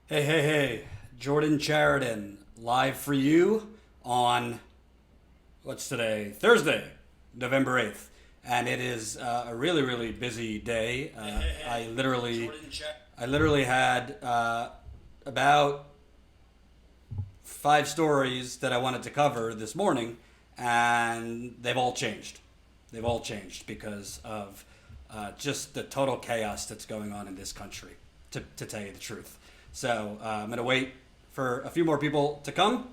Hey, hey, hey, Jordan Chariton, live for you on what's today? Thursday, November 8th. And it is a really, really busy day. I literally had about five stories that I wanted to cover this morning, and they've all changed. They've all changed because of just the total chaos that's going on in this country, to tell you the truth. So I'm going to wait for a few more people to come.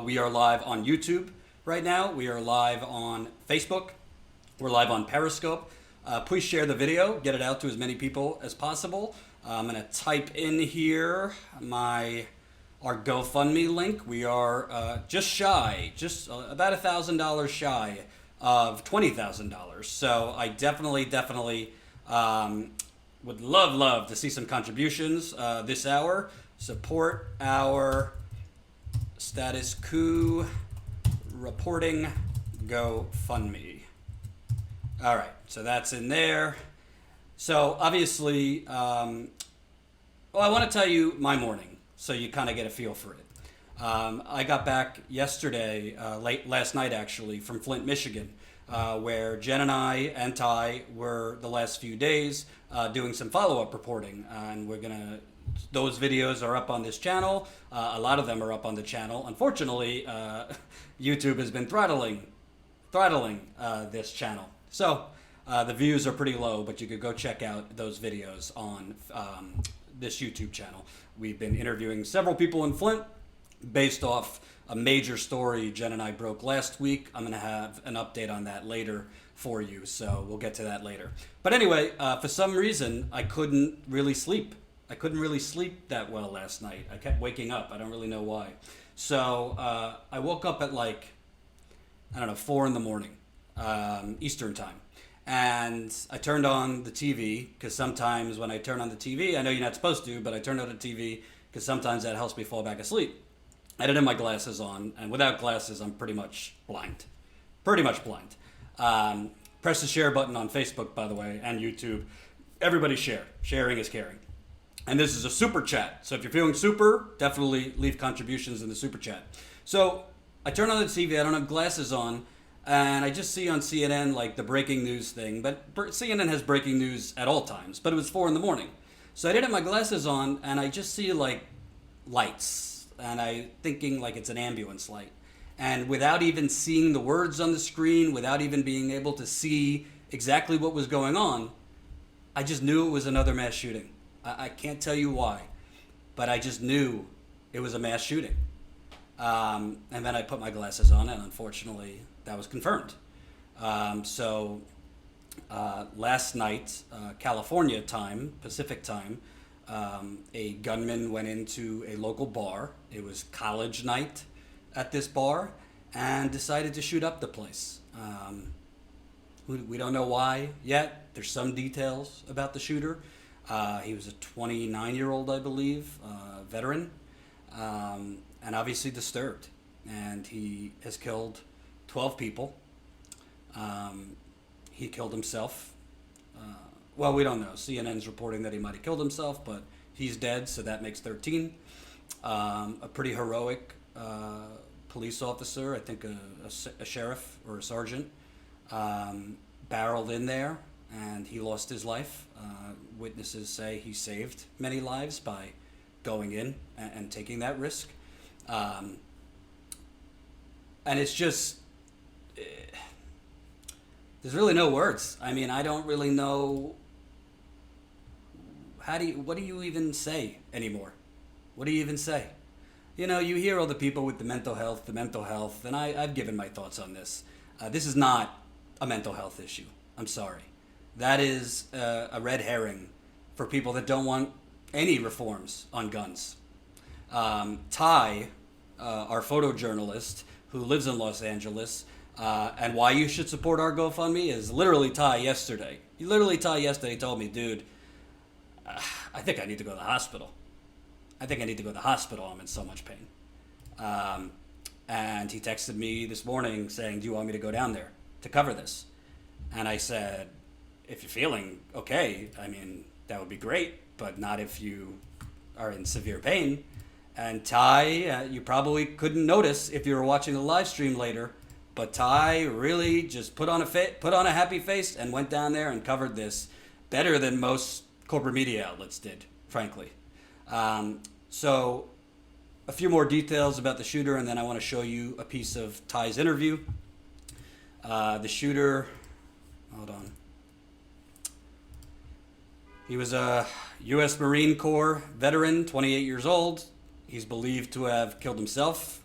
We are live on YouTube right now. We are live on Facebook. We're live on Periscope. Please share the video, get it out to as many people as possible. I'm going to type in here our GoFundMe link. We are just shy, just about $1,000 shy of $20,000. So I definitely would love to see some contributions this hour. Support our status quo reporting GoFundMe. All right, so that's in there. So obviously, I want to tell you my morning so you kind of get a feel for it. I got back yesterday, late last night actually, from Flint, Michigan, where Jen and I and Ty were the last few days doing some follow-up reporting, and those videos are up on this channel. A lot of them are up on the channel. Unfortunately, YouTube has been throttling this channel. So the views are pretty low, but you could go check out those videos on this YouTube channel. We've been interviewing several people in Flint based off a major story Jen and I broke last week. I'm going to have an update on that later for you, so we'll get to that later. But anyway, for some reason, I couldn't really sleep. I couldn't really sleep that well last night. I kept waking up. I don't really know why. So I woke up at 4 in the morning, Eastern time. And I turned on the TV because sometimes when I turn on the TV, I know you're not supposed to, but I turned on the TV because sometimes that helps me fall back asleep. I didn't have my glasses on, and without glasses, I'm pretty much blind. Pretty much blind. Press the share button on Facebook, by the way, and YouTube. Everybody share. Sharing is caring. And this is a super chat. So if you're feeling super, definitely leave contributions in the super chat. So I turn on the TV, I don't have glasses on, and I just see on CNN the breaking news thing. But CNN has breaking news at all times, but it was 4 in the morning. So I didn't have my glasses on, and I just see lights. And I thinking it's an ambulance light. And without even seeing the words on the screen, without even being able to see exactly what was going on, I just knew it was another mass shooting. I can't tell you why, but I just knew it was a mass shooting. And then I put my glasses on, and unfortunately, that was confirmed. Last night, California time, Pacific time, a gunman went into a local bar. It was college night at this bar, and decided to shoot up the place. We don't know why yet. There's some details about the shooter. He was a 29-year-old, I believe, veteran, and obviously disturbed. And he has killed 12 people. He killed himself. Well, we don't know. CNN's reporting that he might have killed himself, but he's dead, so that makes 13. A pretty heroic police officer, I think a sheriff or a sergeant, barreled in there, and he lost his life. Witnesses say he saved many lives by going in and taking that risk. And it's just, there's really no words. I mean, I don't really know what do you even say anymore? What do you even say? You hear all the people with the mental health, and I've given my thoughts on this. This is not a mental health issue. I'm sorry. That is a red herring for people that don't want any reforms on guns. Ty, our photojournalist who lives in Los Angeles, and why you should support our GoFundMe is literally Ty yesterday. He told me, dude, I think I need to go to the hospital. I'm in so much pain. And he texted me this morning saying, do you want me to go down there to cover this? And I said, if you're feeling okay, I mean, that would be great, but not if you are in severe pain. And Ty, you probably couldn't notice if you were watching the live stream later, but Ty really just put on a happy face and went down there and covered this better than most corporate media outlets did, frankly. So a few more details about the shooter, and then I want to show you a piece of Ty's interview. The shooter, hold on. He was a U.S. Marine Corps veteran, 28 years old. He's believed to have killed himself.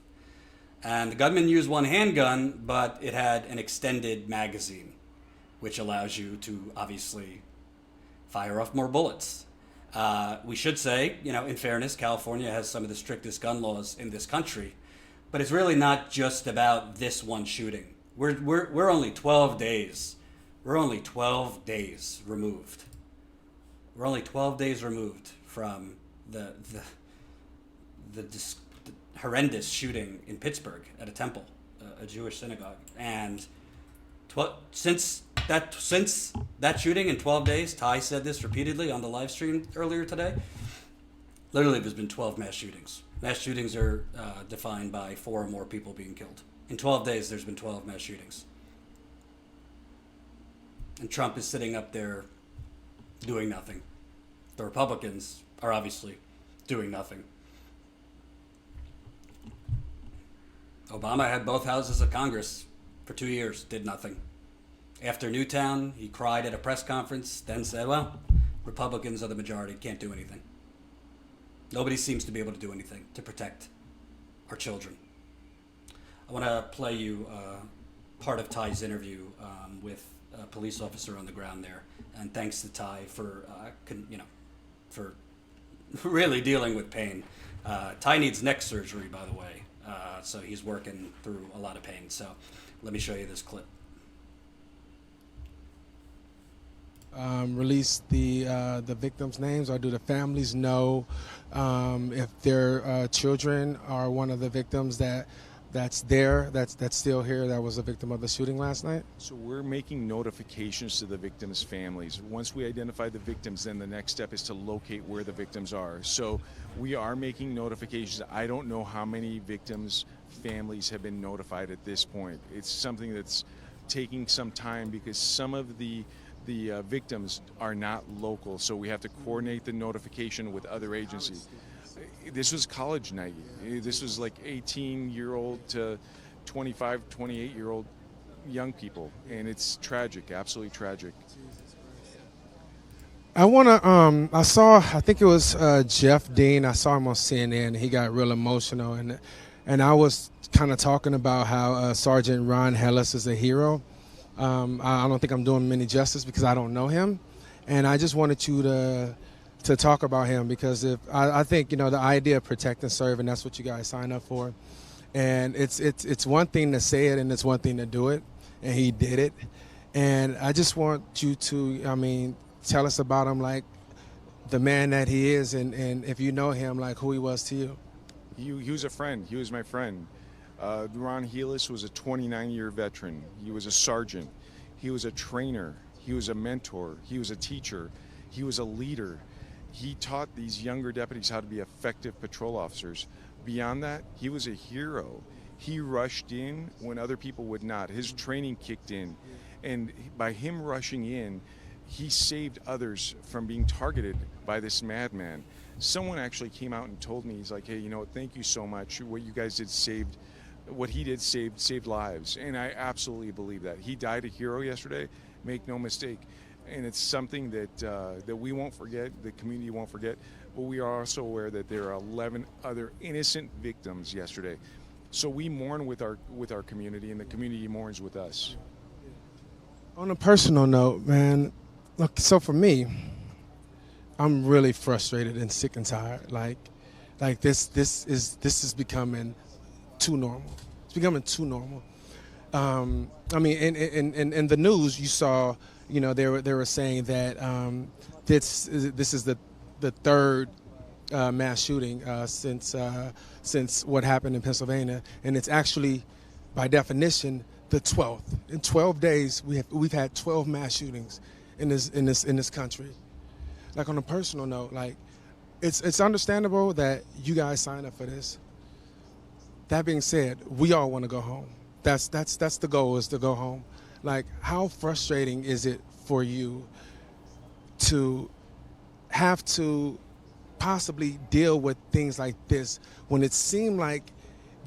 And the gunman used one handgun, but it had an extended magazine, which allows you to obviously fire off more bullets. We should say, in fairness, California has some of the strictest gun laws in this country, but it's really not just about this one shooting. We're only 12 days. We're only 12 days removed. We're only 12 days removed from the horrendous shooting in Pittsburgh at a temple, a Jewish synagogue, and since that shooting in 12 days, Ty said this repeatedly on the live stream earlier today. Literally, there's been 12 mass shootings. Mass shootings are defined by 4 or more people being killed. In 12 days, there's been 12 mass shootings. And Trump is sitting up there doing nothing. The Republicans are obviously doing nothing. Obama had both houses of Congress for 2 years, did nothing. After Newtown, he cried at a press conference, then said, well, Republicans are the majority, can't do anything. Nobody seems to be able to do anything to protect our children. I want to play you part of Ty's interview with a police officer on the ground there. And thanks to Ty for really dealing with pain. Ty needs neck surgery, by the way. So he's working through a lot of pain. So let me show you this clip. Release the victims' names, or do the families know if their children are one of the victims that's still here, that was a victim of the shooting last night? So we're making notifications to the victims' families. Once we identify the victims, then the next step is to locate where the victims are. So we are making notifications. I don't know how many victims' families have been notified at this point. It's something that's taking some time because some of the victims are not local, so we have to coordinate the notification with other agencies. This was college night. This was like 18-year-old to 25, 28-year-old young people, and it's tragic, absolutely tragic. I think it was Jeff Dean. I saw him on CNN, and he got real emotional, and I was kind of talking about how Sergeant Ron Hellis is a hero. I don't think I'm doing him any justice because I don't know him, and I just wanted you to talk about him because I think the idea of protect and serve, and that's what you guys sign up for, and it's one thing to say it and it's one thing to do it, and he did it, and I just want you to tell us about him, like the man that he is, and if you know him, like who he was to you. He was a friend. He was my friend. Ron Hellis was a 29-year veteran. He was a sergeant. He was a trainer. He was a mentor. He was a teacher. He was a leader. He taught these younger deputies how to be effective patrol officers. Beyond that, he was a hero. He rushed in when other people would not. His training kicked in. And by him rushing in, he saved others from being targeted by this madman. Someone actually came out and told me, he's like, hey, thank you so much. What you guys did saved lives. And I absolutely believe that. He died a hero yesterday, make no mistake. And it's something that we won't forget, the community won't forget, but we are also aware that there are 11 other innocent victims yesterday. So we mourn with our community, and the community mourns with us. On a personal note, man, look, so for me, I'm really frustrated and sick and tired. Like this is becoming too normal. It's becoming too normal. In the news, you saw, they were saying that this is the third mass shooting since what happened in Pennsylvania, and it's actually, by definition, the 12th. In 12 days, we've had 12 mass shootings in this country. Like, on a personal note, like, it's understandable that you guys signed up for this. That being said, we all want to go home. That's the goal, is to go home. Like, how frustrating is it for you to have to possibly deal with things like this when it seemed like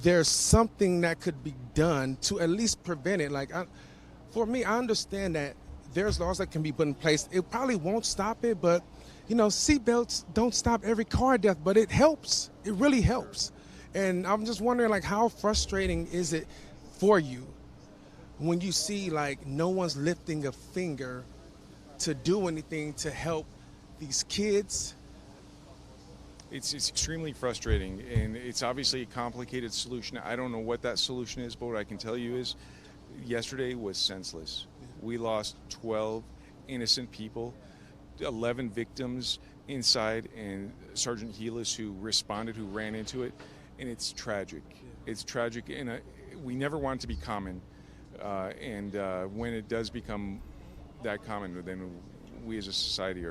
there's something that could be done to at least prevent it? Like, for me, I understand that there's laws that can be put in place. It probably won't stop it, but seatbelts don't stop every car death, but it helps. It really helps. And I'm just wondering, like, how frustrating is it for you when you see, like, no one's lifting a finger to do anything to help these kids? It's extremely frustrating, and it's obviously a complicated solution. I don't know what that solution is, but what I can tell you is yesterday was senseless. We lost 12 innocent people, 11 victims inside, and Sergeant Helis, who responded, who ran into it. And it's tragic. It's tragic, and we never want it to be common. And when it does become that common, then we as a society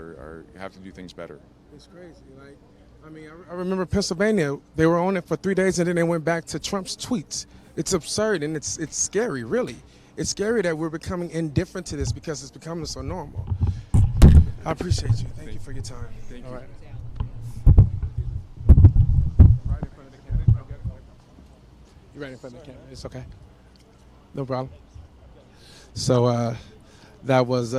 have to do things better. It's crazy. Like, I mean, I remember Pennsylvania. They were on it for 3 days, and then they went back to Trump's tweets. It's absurd, and it's scary, really. It's scary that we're becoming indifferent to this because it's becoming so normal. I appreciate you. Thank you for your time. Thank you. All right. You're right in front of the camera. It's okay. No problem. So that was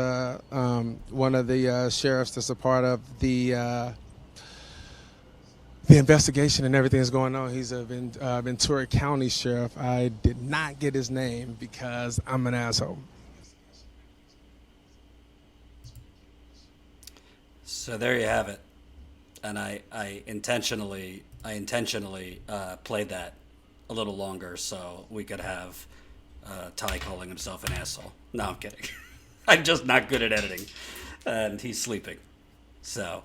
one of the sheriffs that's a part of the investigation and everything that's going on. He's a Ventura County sheriff. I did not get his name because I'm an asshole. So there you have it. And I intentionally played that a little longer so we could have Ty calling himself an asshole. No, I'm kidding. I'm just not good at editing, and he's sleeping. So,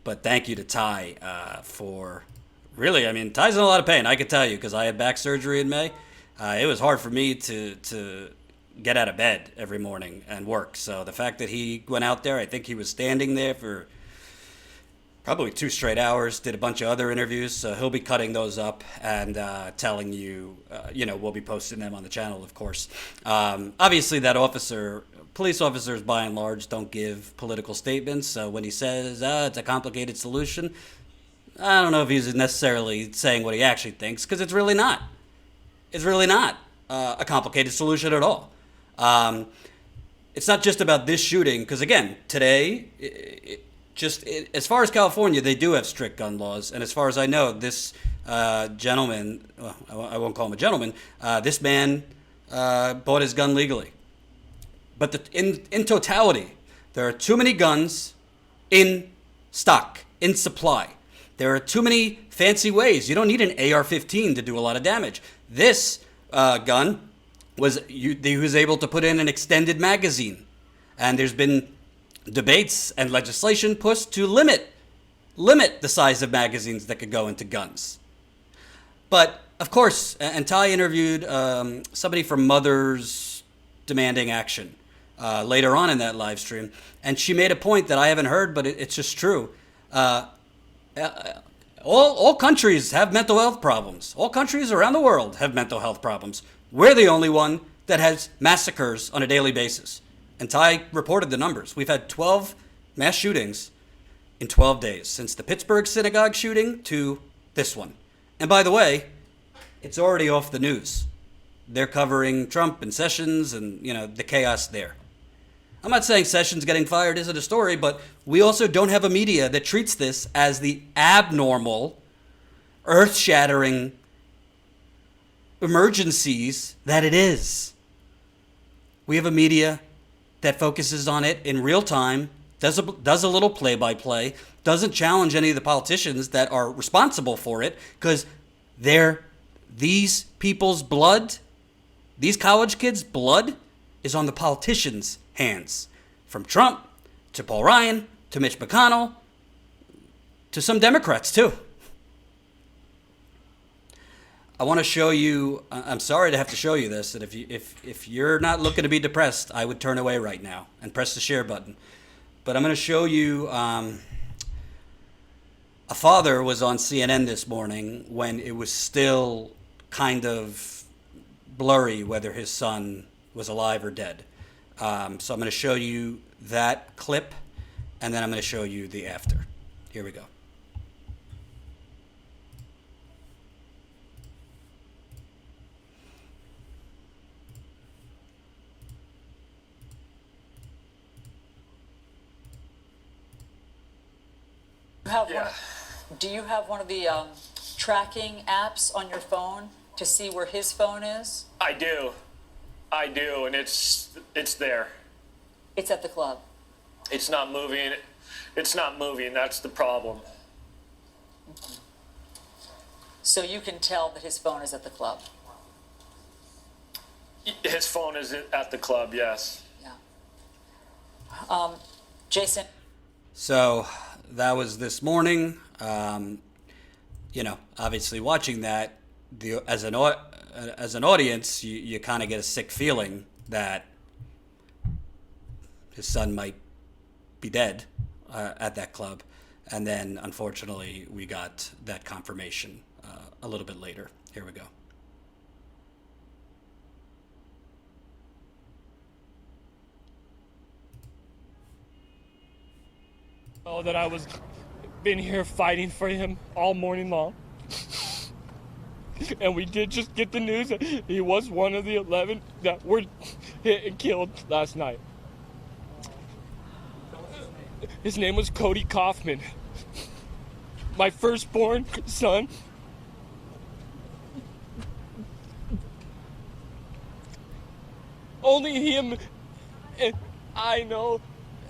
but thank you to Ty for really. I mean, Ty's in a lot of pain. I could tell you because I had back surgery in May. It was hard for me to get out of bed every morning and work. So the fact that he went out there, I think he was standing there for probably 2 straight hours, did a bunch of other interviews. So he'll be cutting those up and telling you, we'll be posting them on the channel, of course. Obviously, police officers, by and large, don't give political statements. So when he says it's a complicated solution, I don't know if he's necessarily saying what he actually thinks, because it's really not. It's really not a complicated solution at all. It's not just about this shooting, because, again, today, as far as California, they do have strict gun laws. And as far as I know, this gentleman, well, I won't call him a gentleman, this man bought his gun legally. But in totality, there are too many guns in stock, in supply. There are too many fancy ways. You don't need an AR-15 to do a lot of damage. This gun he was able to put in an extended magazine. And there's been debates and legislation pushed to limit the size of magazines that could go into guns. But, of course, and Ty interviewed somebody from Mothers Demanding Action later on in that live stream, and she made a point that I haven't heard, but it's just true. All countries have mental health problems. All countries around the world have mental health problems. We're the only one that has massacres on a daily basis. And Ty reported the numbers. We've had 12 mass shootings in 12 days, since the Pittsburgh synagogue shooting to this one. And by the way, it's already off the news. They're covering Trump and Sessions and, the chaos there. I'm not saying Sessions getting fired isn't a story, but we also don't have a media that treats this as the abnormal, earth-shattering emergencies that it is. We have a media that focuses on it in real time, does a little play-by-play, doesn't challenge any of the politicians that are responsible for it, because these people's blood, these college kids' blood, is on the politicians' hands. From Trump to Paul Ryan to Mitch McConnell to some Democrats, too. I want to show you, I'm sorry to have to show you this, that if you're not looking to be depressed, I would turn away right now and press the share button. But I'm going to show you A father was on CNN this morning when it was still kind of blurry whether his son was alive or dead. So I'm going to show you that clip, and then I'm going to show you the after. Here we go. Do you have one of the tracking apps on your phone to see where his phone is? I do, and it's there. It's at the club. It's not moving. It's not moving. That's the problem. So you can tell that his phone is at the club. His phone is at the club. Yes. Yeah. Jason. So that was this morning. Obviously watching that, as an audience, you kind of get a sick feeling that his son might be dead at that club. And then, unfortunately, we got that confirmation a little bit later. Here we go. Oh, that I was been here fighting for him all morning long. And we did just get the news that he was one of the 11 that were hit and killed last night. His name was Cody Kaufman. My firstborn son. Only him and I know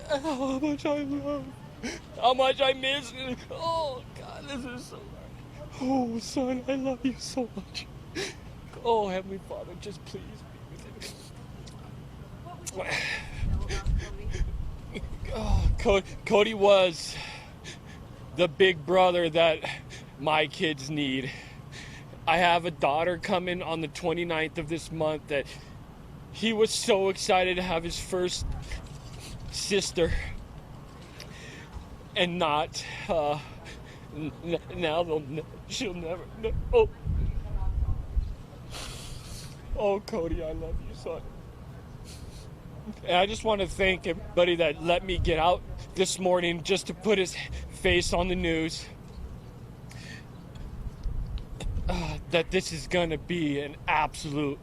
how much I love, how much I miss. Oh, God, this is so hard. Oh, son, I love you so much. Oh, Heavenly Father, just please be with him. Oh, Cody was the big brother that my kids need. I have a daughter coming on the 29th of this month that he was so excited to have his first sister, and not now she'll never know. Oh, Cody, I love you, son. And I just want to thank everybody that let me get out this morning just to put his face on the news. That this is gonna be an absolute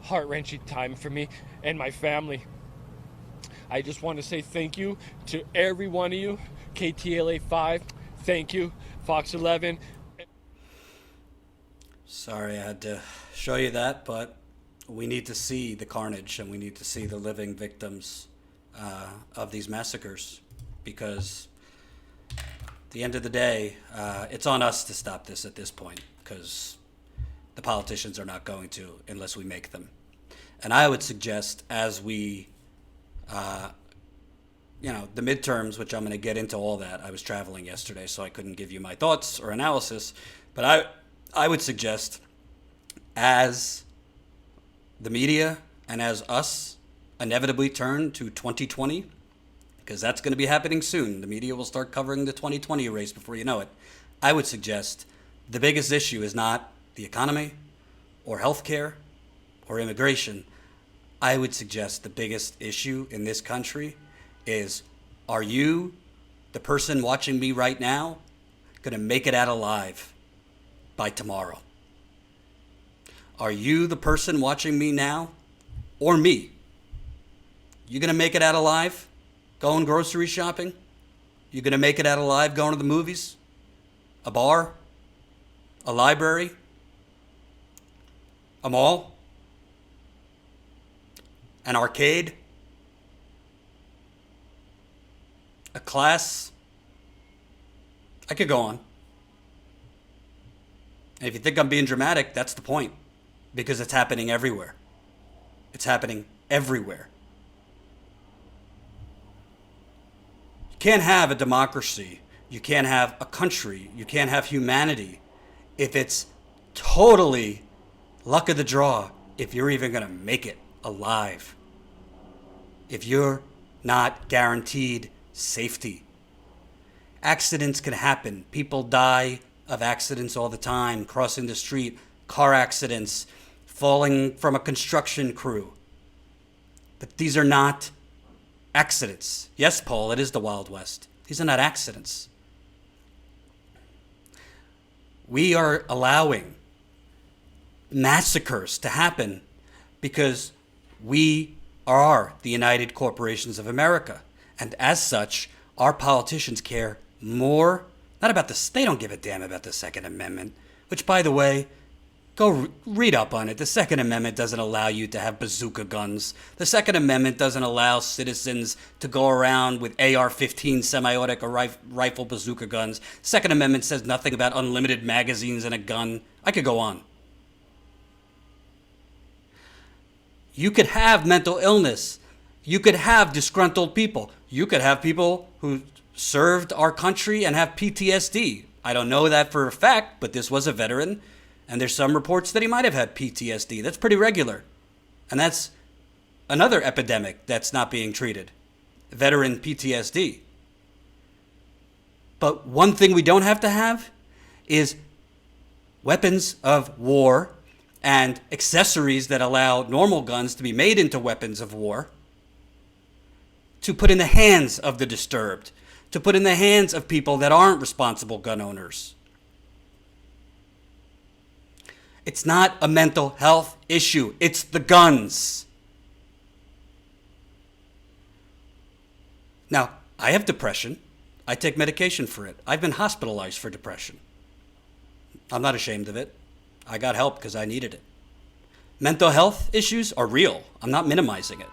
heart-wrenching time for me and my family. I just want to say thank you to every one of you. KTLA 5, thank you. Fox 11. Sorry I had to show you that, but we need to see the carnage and we need to see the living victims of these massacres, because at the end of the day, it's on us to stop this at this point, because the politicians are not going to unless we make them. And I would suggest, as we the midterms, which I'm going to get into all that. I was traveling yesterday, so I couldn't give you my thoughts or analysis. But I would suggest, as the media and as us inevitably turn to 2020, because that's going to be happening soon. The media will start covering the 2020 race before you know it. I would suggest the biggest issue is not the economy or healthcare or immigration. I would suggest the biggest issue in this country is, are you, the person watching me right now, going to make it out alive by tomorrow? Are you, the person watching me now, or me? You going to make it out alive going grocery shopping? You going to make it out alive going to the movies? A bar? A library? A mall? An arcade? A class? I could go on. And if you think I'm being dramatic, that's the point. Because it's happening everywhere. It's happening everywhere. You can't have a democracy. You can't have a country. You can't have humanity if it's totally luck of the draw, if you're even going to make it alive. If you're not guaranteed safety. Accidents can happen. People die of accidents all the time, crossing the street, car accidents, falling from a construction crew. But these are not accidents. Yes, Paul, it is the Wild West. These are not accidents. We are allowing massacres to happen because we are the United Corporations of America. And as such, our politicians care more, not about this, they don't give a damn about the Second Amendment, which, by the way, go read up on it. The Second Amendment doesn't allow you to have bazooka guns. The Second Amendment doesn't allow citizens to go around with AR-15 semi-automatic or rifle bazooka guns. Second Amendment says nothing about unlimited magazines and a gun. I could go on. You could have mental illness. You could have disgruntled people. You could have people who served our country and have PTSD. I don't know that for a fact, but this was a veteran. And there's some reports that he might have had PTSD. That's pretty regular. And that's another epidemic that's not being treated. Veteran PTSD. But one thing we don't have to have is weapons of war and accessories that allow normal guns to be made into weapons of war to put in the hands of the disturbed, to put in the hands of people that aren't responsible gun owners. It's not a mental health issue. It's the guns. Now, I have depression. I take medication for it. I've been hospitalized for depression. I'm not ashamed of it. I got help because I needed it. Mental health issues are real. I'm not minimizing it.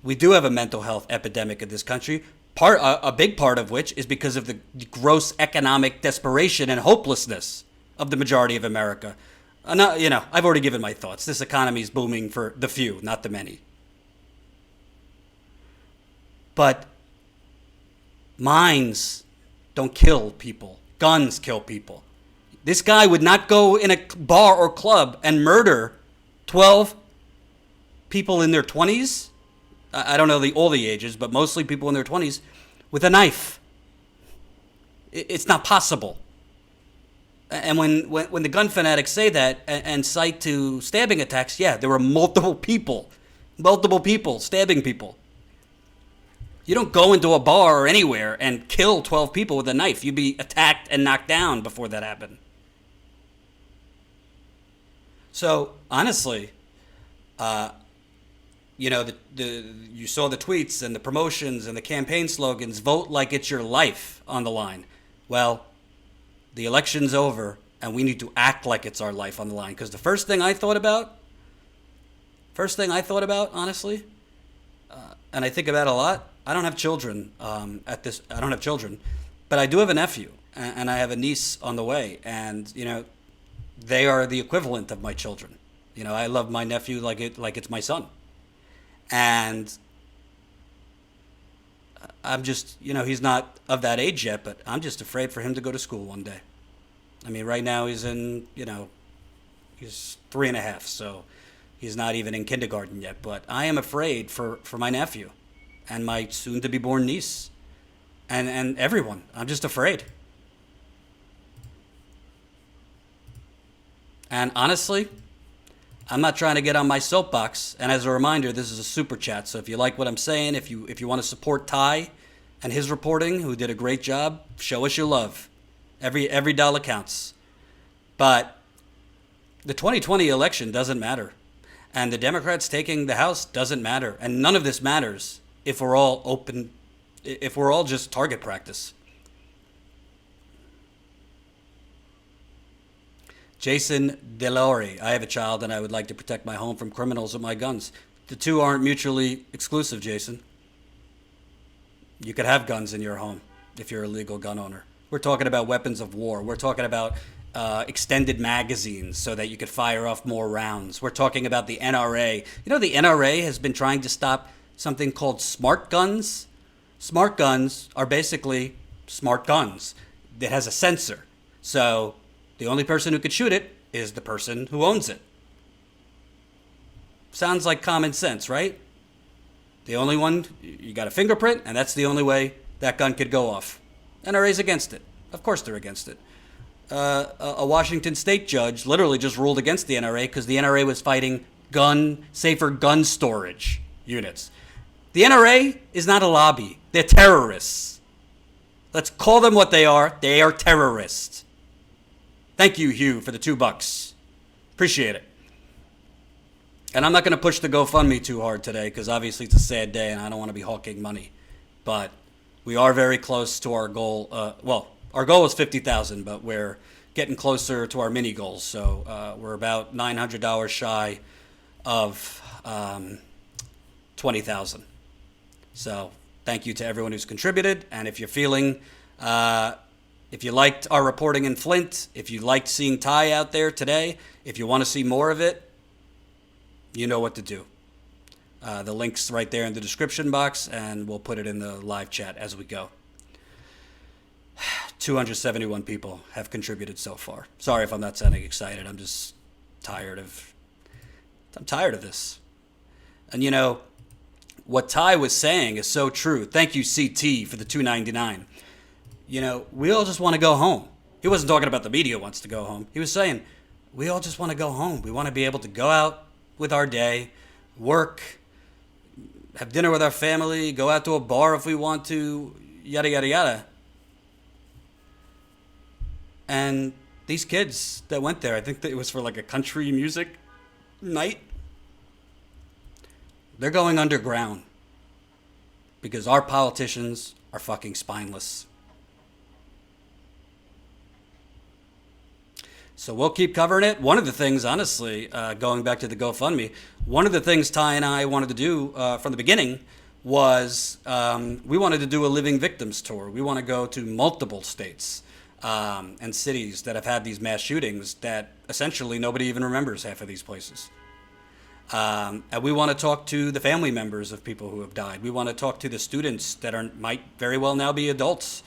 We do have a mental health epidemic in this country, a big part of which is because of the gross economic desperation and hopelessness of the majority of America. I've already given my thoughts. This economy is booming for the few, not the many. But minds don't kill people. Guns kill people. This guy would not go in a bar or club and murder 12 people in their 20s. I don't know all the ages, but mostly people in their 20s with a knife. It's not possible. And when the gun fanatics say that and cite to stabbing attacks, yeah, there were multiple people stabbing people. You don't go into a bar or anywhere and kill 12 people with a knife. You'd be attacked and knocked down before that happened. So, honestly, you saw the tweets and the promotions and the campaign slogans, vote like it's your life on the line. Well, the election's over and we need to act like it's our life on the line. Because the first thing I thought about, honestly, and I think about a lot, I don't have children I don't have children, but I do have a nephew and I have a niece on the way. And, they are the equivalent of my children. I love my nephew like it's my son. And I'm just, he's not of that age yet, but I'm just afraid for him to go to school one day. I mean, right now he's in, he's 3.5, so he's not even in kindergarten yet. But I am afraid for my nephew and my soon-to-be-born niece and everyone. I'm just afraid. And honestly, I'm not trying to get on my soapbox. And as a reminder, this is a super chat. So if you like what I'm saying, if you want to support Ty and his reporting, who did a great job, show us your love. Every dollar counts. But the 2020 election doesn't matter. And the Democrats taking the House doesn't matter. And none of this matters if we're all just target practice. Jason Delore, I have a child and I would like to protect my home from criminals with my guns. The two aren't mutually exclusive, Jason. You could have guns in your home if you're a legal gun owner. We're talking about weapons of war. We're talking about extended magazines so that you could fire off more rounds. We're talking about the NRA. The NRA has been trying to stop something called smart guns. Smart guns are basically smart guns that has a sensor. So the only person who could shoot it is the person who owns it. Sounds like common sense, right? The only one, you got a fingerprint, and that's the only way that gun could go off. NRA's against it. Of course they're against it. A Washington state judge literally just ruled against the NRA because the NRA was fighting safer gun storage units. The NRA is not a lobby. They're terrorists. Let's call them what they are. They are terrorists. Thank you, Hugh, for the $2. Appreciate it. And I'm not going to push the GoFundMe too hard today because obviously it's a sad day and I don't want to be hawking money. But we are very close to our goal. Our goal is $50,000, but we're getting closer to our mini goals. So we're about $900 shy of $20,000. So thank you to everyone who's contributed. And if you're feeling, if you liked our reporting in Flint, if you liked seeing Ty out there today, if you want to see more of it, you know what to do. The link's right there in the description box, and we'll put it in the live chat as we go. 271 people have contributed so far. Sorry if I'm not sounding excited. I'm just tired of this. And you know, what Ty was saying is so true. Thank you, CT, for the $2.99. You know, we all just want to go home. He wasn't talking about the media wants to go home. He was saying, we all just want to go home. We want to be able to go out with our day, work, have dinner with our family, go out to a bar if we want to, yada, yada, yada. And these kids that went there, I think that it was for like a country music night. They're going underground because our politicians are fucking spineless. So we'll keep covering it. One of the things, honestly, going back to the GoFundMe, one of the things Ty and I wanted to do from the beginning was we wanted to do a Living Victims tour. We want to go to multiple states and cities that have had these mass shootings that essentially nobody even remembers half of these places. And we want to talk to the family members of people who have died. We want to talk to the students that might very well now be adults.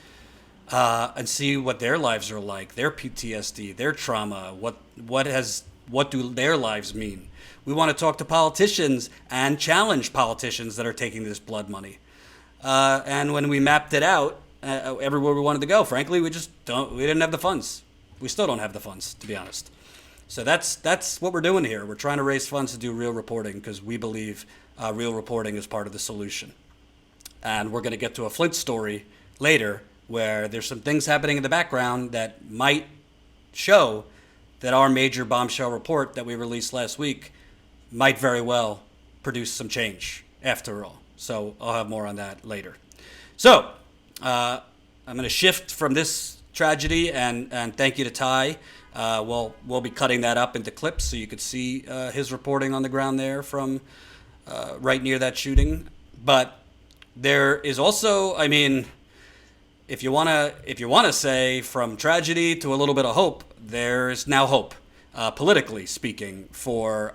And see what their lives are like, their PTSD, their trauma, what do their lives mean. We want to talk to politicians and challenge politicians that are taking this blood money. And when we mapped it out, everywhere we wanted to go, frankly, we didn't have the funds. We still don't have the funds, to be honest. So that's what we're doing here. We're trying to raise funds to do real reporting because we believe real reporting is part of the solution. And we're going to get to a Flint story later, where there's some things happening in the background that might show that our major bombshell report that we released last week might very well produce some change after all. So I'll have more on that later. So I'm going to shift from this tragedy and thank you to Ty. We'll be cutting that up into clips so you could see his reporting on the ground there from right near that shooting. But there is also, I mean, if you want to say from tragedy to a little bit of hope, there's now hope, politically speaking, for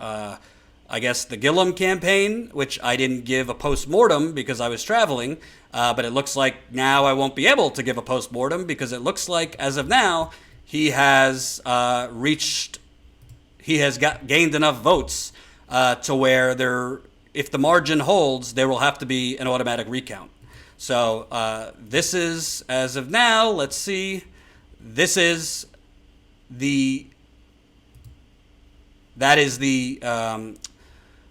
I guess the Gillum campaign, which I didn't give a post-mortem because I was traveling, but it looks like now I won't be able to give a post-mortem because it looks like as of now he has gained enough votes to where if the margin holds, there will have to be an automatic recount. So this is, as of now, let's see, that is the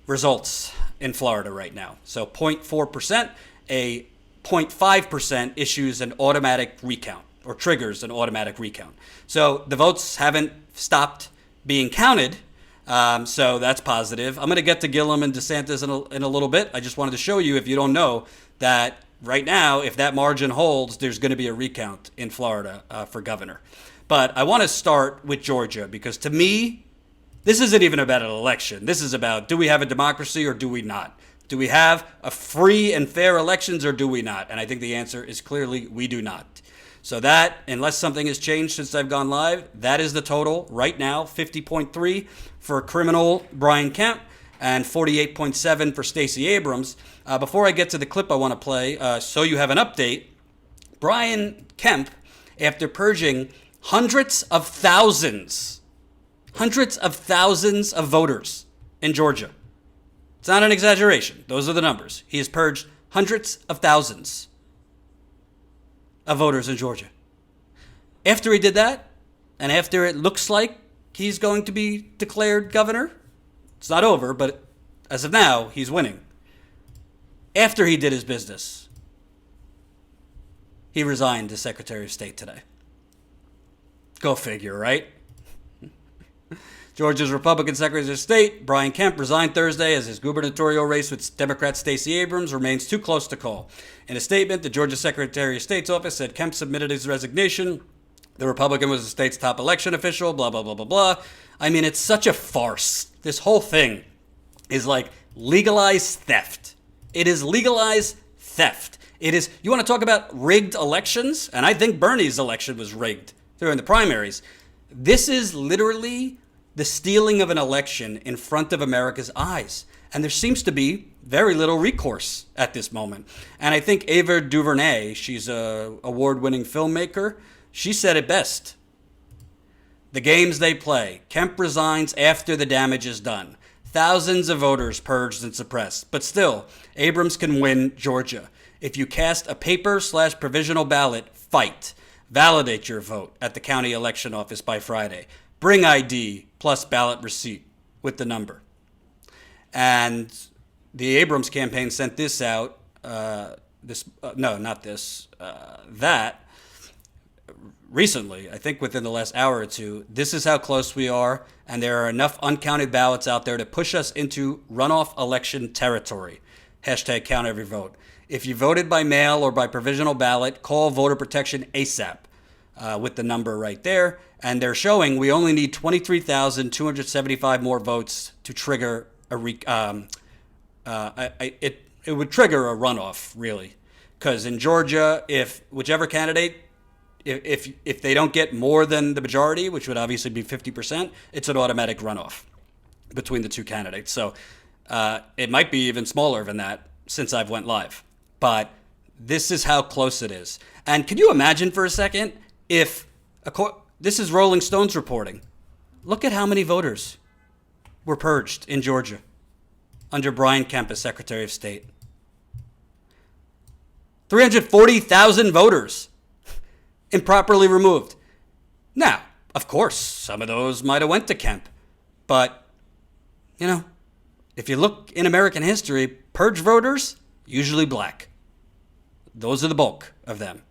results in Florida right now. So 0.4%, a 0.5% issues an automatic recount or triggers an automatic recount. So the votes haven't stopped being counted, so that's positive. I'm going to get to Gillum and DeSantis in a little bit. I just wanted to show you, if you don't know, that right now, if that margin holds, there's going to be a recount in Florida for governor. But I want to start with Georgia because to me, this isn't even about an election. This is about, do we have a democracy or do we not? Do we have a free and fair elections or do we not? And I think the answer is clearly we do not. So that, unless something has changed since I've gone live, that is the total right now, 50.3 for criminal Brian Kemp and 48.7 for Stacey Abrams. Before I get to the clip I want to play, so you have an update, Brian Kemp, after purging hundreds of thousands of voters in Georgia. It's not an exaggeration. Those are the numbers. He has purged hundreds of thousands. of voters in Georgia. After he did that, and after it looks like he's going to be declared governor, it's not over, but as of now, he's winning. After he did his business, he resigned as Secretary of State today. Go figure, right? Georgia's Republican Secretary of State, Brian Kemp, resigned Thursday as his gubernatorial race with Democrat Stacey Abrams remains too close to call. In a statement, the Georgia Secretary of State's office said Kemp submitted his resignation. The Republican was the state's top election official, blah, blah, blah, blah, blah. I mean, it's such a farce. This whole thing is like legalized theft. It is legalized theft. It is, you want to talk about rigged elections? And I think Bernie's election was rigged during the primaries. This is literally the stealing of an election in front of America's eyes. And there seems to be very little recourse at this moment. And I think Ava DuVernay, she's a award-winning filmmaker, she said it best. The games they play. Kemp resigns after the damage is done. Thousands of voters purged and suppressed. But still, Abrams can win Georgia. If you cast a paper/provisional ballot, fight. Validate your vote at the county election office by Friday. Bring ID plus ballot receipt with the number. And the Abrams campaign sent this out, that recently, I think within the last hour or two. This is how close we are, and there are enough uncounted ballots out there to push us into runoff election territory. Hashtag count every vote. If you voted by mail or by provisional ballot, call voter protection ASAP with the number right there. And they're showing we only need 23,275 more votes to trigger it would trigger a runoff, really. Because in Georgia, if whichever candidate, if they don't get more than the majority, which would obviously be 50%, it's an automatic runoff between the two candidates. So it might be even smaller than that since I've went live. But this is how close it is. And can you imagine for a second if, this is Rolling Stone's reporting, look at how many voters were purged in Georgia under Brian Kemp as Secretary of State. 340,000 voters improperly removed. Now, of course, some of those might have went to Kemp. But, you know, if you look in American history, purge voters, usually black. Those are the bulk of them.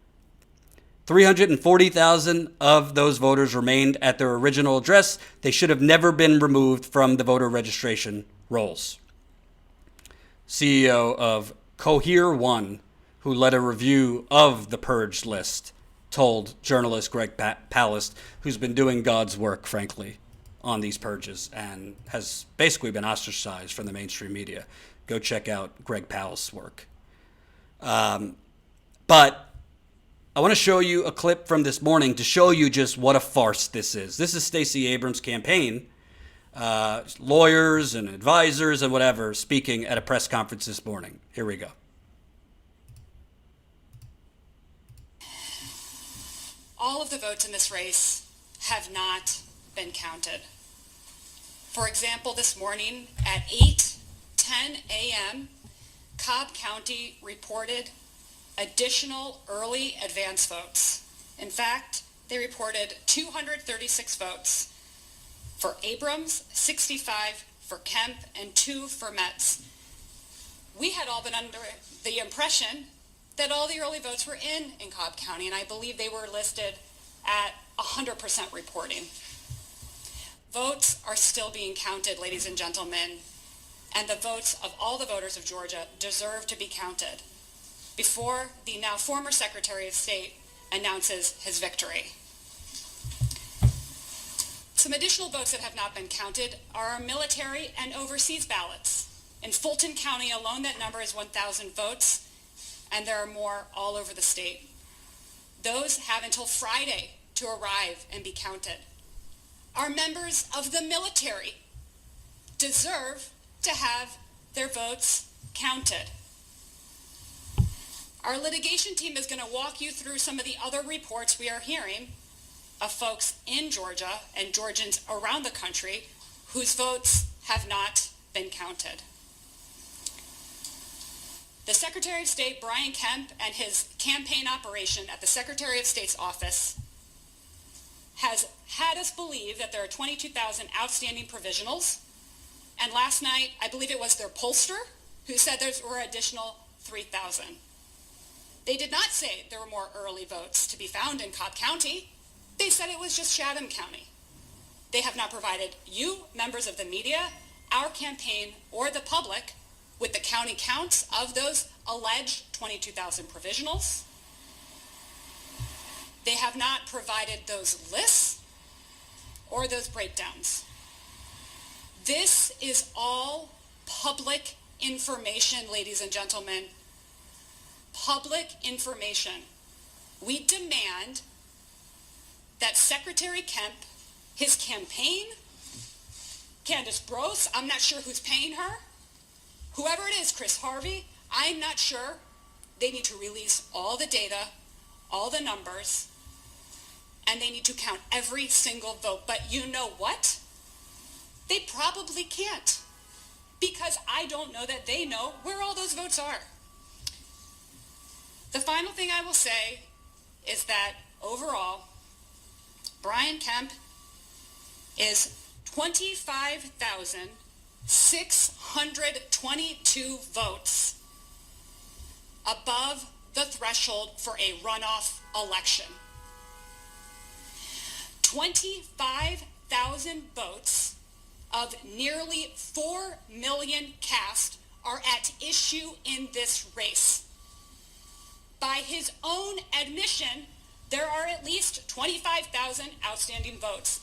340,000 of those voters remained at their original address. They should have never been removed from the voter registration rolls. CEO of Cohere One, who led a review of the purged list, told journalist Greg Palast, who's been doing God's work, frankly, on these purges and has basically been ostracized from the mainstream media. Go check out Greg Palast's work. But I want to show you a clip from this morning to show you just what a farce this is. This is Stacey Abrams' campaign, lawyers and advisors and whatever, speaking at a press conference this morning. Here we go. All of the votes in this race have not been counted. For example, this morning at 8:10 a.m., Cobb County reported additional early advance votes. In fact, they reported 236 votes for Abrams, 65 for Kemp, and 2 for Metz. We had all been under the impression that all the early votes were in Cobb County, and I believe they were listed at 100% reporting. Votes are still being counted, ladies and gentlemen, and the votes of all the voters of Georgia deserve to be counted before the now former Secretary of State announces his victory. Some additional votes that have not been counted are our military and overseas ballots. In Fulton County alone, that number is 1,000 votes, and there are more all over the state. Those have until Friday to arrive and be counted. Our members of the military deserve to have their votes counted. Our litigation team is going to walk you through some of the other reports we are hearing of folks in Georgia and Georgians around the country whose votes have not been counted. The Secretary of State, Brian Kemp, and his campaign operation at the Secretary of State's office has had us believe that there are 22,000 outstanding provisionals. And last night, I believe it was their pollster who said there were additional 3,000. They did not say there were more early votes to be found in Cobb County. They said it was just Chatham County. They have not provided you, members of the media, our campaign, or the public with the county counts of those alleged 22,000 provisionals. They have not provided those lists or those breakdowns. This is all public information, ladies and gentlemen. Public information. We demand that Secretary Kemp, his campaign, Candace Brose, I'm not sure who's paying her, whoever it is, Chris Harvey, I'm not sure. They need to release all the data, all the numbers, and they need to count every single vote. But you know what? They probably can't, because I don't know that they know where all those votes are. The final thing I will say is that overall, Brian Kemp is 25,622 votes above the threshold for a runoff election. 25,000 votes of nearly 4 million cast are at issue in this race. By his own admission, there are at least 25,000 outstanding votes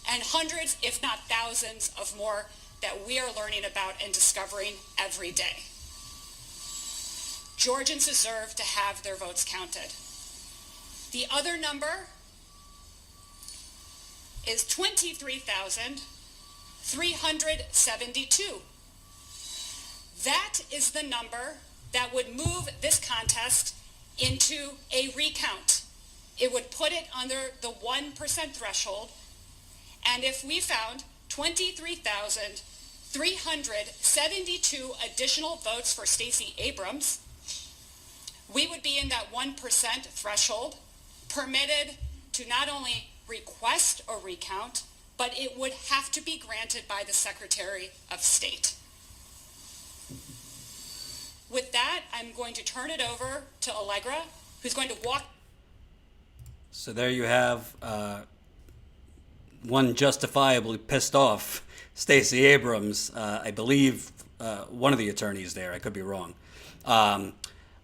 and hundreds, if not thousands, of more that we are learning about and discovering every day. Georgians deserve to have their votes counted. The other number is 23,372. That is the number that would move this contest into a recount. It would put it under the 1% threshold. And if we found 23,372 additional votes for Stacey Abrams, we would be in that 1% threshold, permitted to not only request a recount, but it would have to be granted by the Secretary of State. With that, I'm going to turn it over to Allegra, who's going to walk. So there you have one justifiably pissed off Stacey Abrams, I believe one of the attorneys there. I could be wrong. I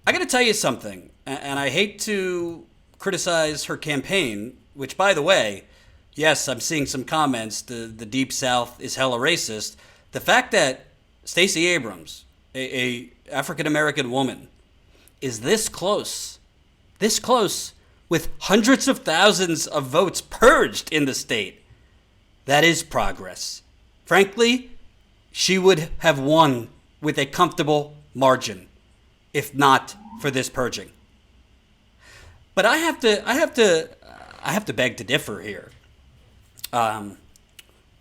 got to tell you something, and I hate to criticize her campaign, which, by the way, yes, I'm seeing some comments. The Deep South is hella racist. The fact that Stacey Abrams, a African-American woman, is this close with hundreds of thousands of votes purged in the state, that is progress. Frankly, she would have won with a comfortable margin, if not for this purging. But I have to beg to differ here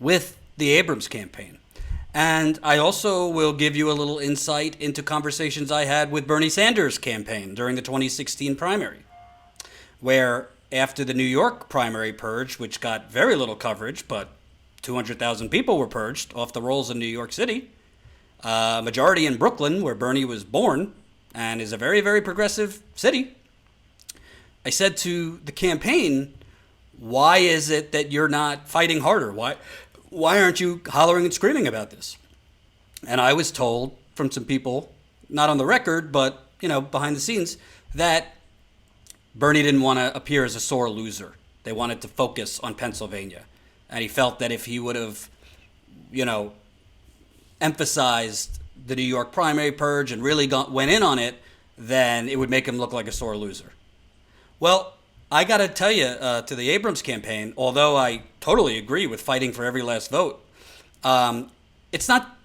with the Abrams campaign. And I also will give you a little insight into conversations I had with Bernie Sanders' campaign during the 2016 primary, where after the New York primary purge, which got very little coverage, but 200,000 people were purged off the rolls in New York City, majority in Brooklyn, where Bernie was born and is a very, very progressive city, I said to the campaign, why is it that you're not fighting harder? Why aren't you hollering and screaming about this? And I was told from some people, not on the record, but, behind the scenes, that Bernie didn't want to appear as a sore loser. They wanted to focus on Pennsylvania. And he felt that if he would have, emphasized the New York primary purge and really went in on it, then it would make him look like a sore loser. Well, I got to tell you, to the Abrams campaign, although I totally agree with fighting for every last vote, it's not,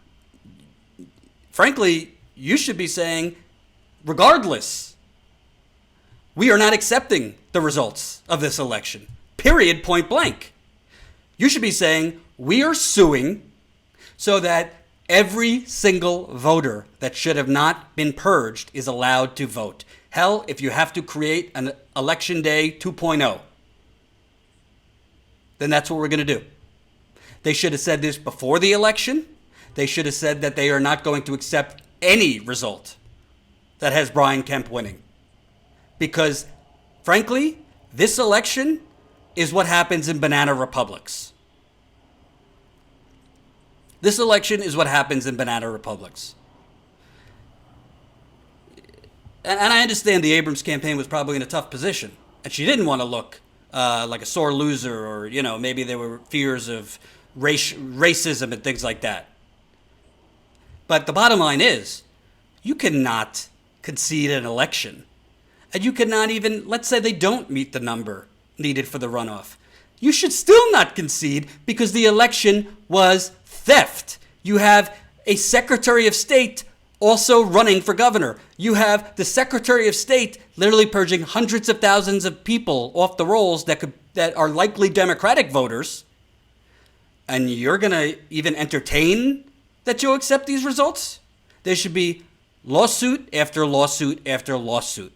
frankly, you should be saying, regardless, we are not accepting the results of this election, period, point blank. You should be saying, we are suing so that Every single voter that should have not been purged is allowed to vote. Hell, if you have to create an election day 2.0, then that's what we're going to do. They should have said this before the election. They should have said that they are not going to accept any result that has Brian Kemp winning. Because, frankly, this election is what happens in banana republics. This election is what happens in banana republics. And I understand the Abrams campaign was probably in a tough position. And she didn't want to look like a sore loser, or, maybe there were fears of racism and things like that. But the bottom line is, you cannot concede an election. And you cannot even, let's say they don't meet the number needed for the runoff. You should still not concede because the election was theft. You have a Secretary of State also running for governor. You have the Secretary of State literally purging hundreds of thousands of people off the rolls that are likely Democratic voters. And you're going to even entertain that you'll accept these results? There should be lawsuit after lawsuit after lawsuit.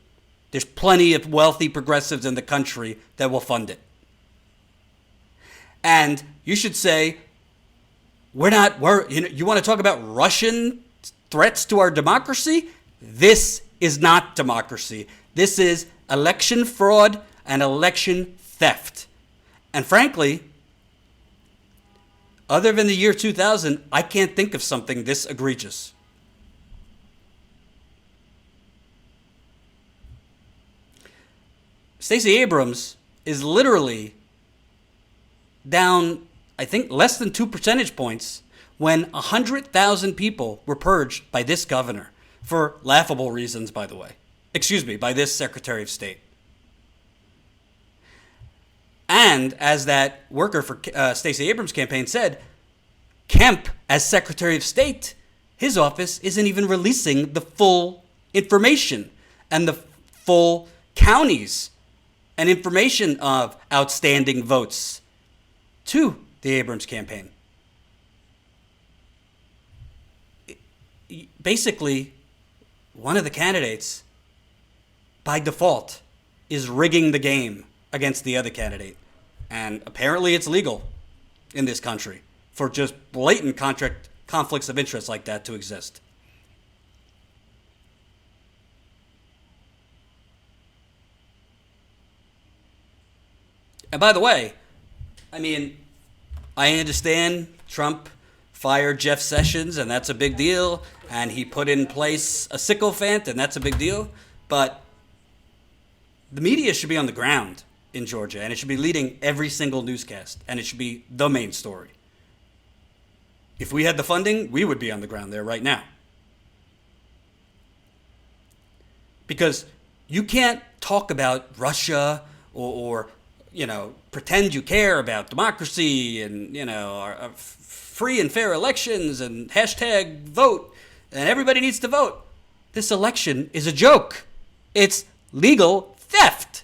There's plenty of wealthy progressives in the country that will fund it. And you should say, you want to talk about Russian threats to our democracy? This is not democracy. This is election fraud and election theft. And frankly, other than the year 2000, I can't think of something this egregious. Stacey Abrams is literally down, I think, less than 2 percentage points when 100,000 people were purged by this governor for laughable reasons, by the way. By this Secretary of State. And as that worker for Stacey Abrams' campaign said, Kemp, as Secretary of State, his office isn't even releasing the full information and the full counties and information of outstanding votes to the Abrams campaign. Basically, one of the candidates, by default, is rigging the game against the other candidate. And apparently it's legal in this country for just blatant conflicts of interest like that to exist. And by the way, I understand Trump fired Jeff Sessions, and that's a big deal, and he put in place a sycophant, and that's a big deal, but the media should be on the ground in Georgia, and it should be leading every single newscast, and it should be the main story. If we had the funding, we would be on the ground there right now. Because you can't talk about Russia or pretend you care about democracy and, free and fair elections and hashtag vote, and everybody needs to vote. This election is a joke. It's legal theft.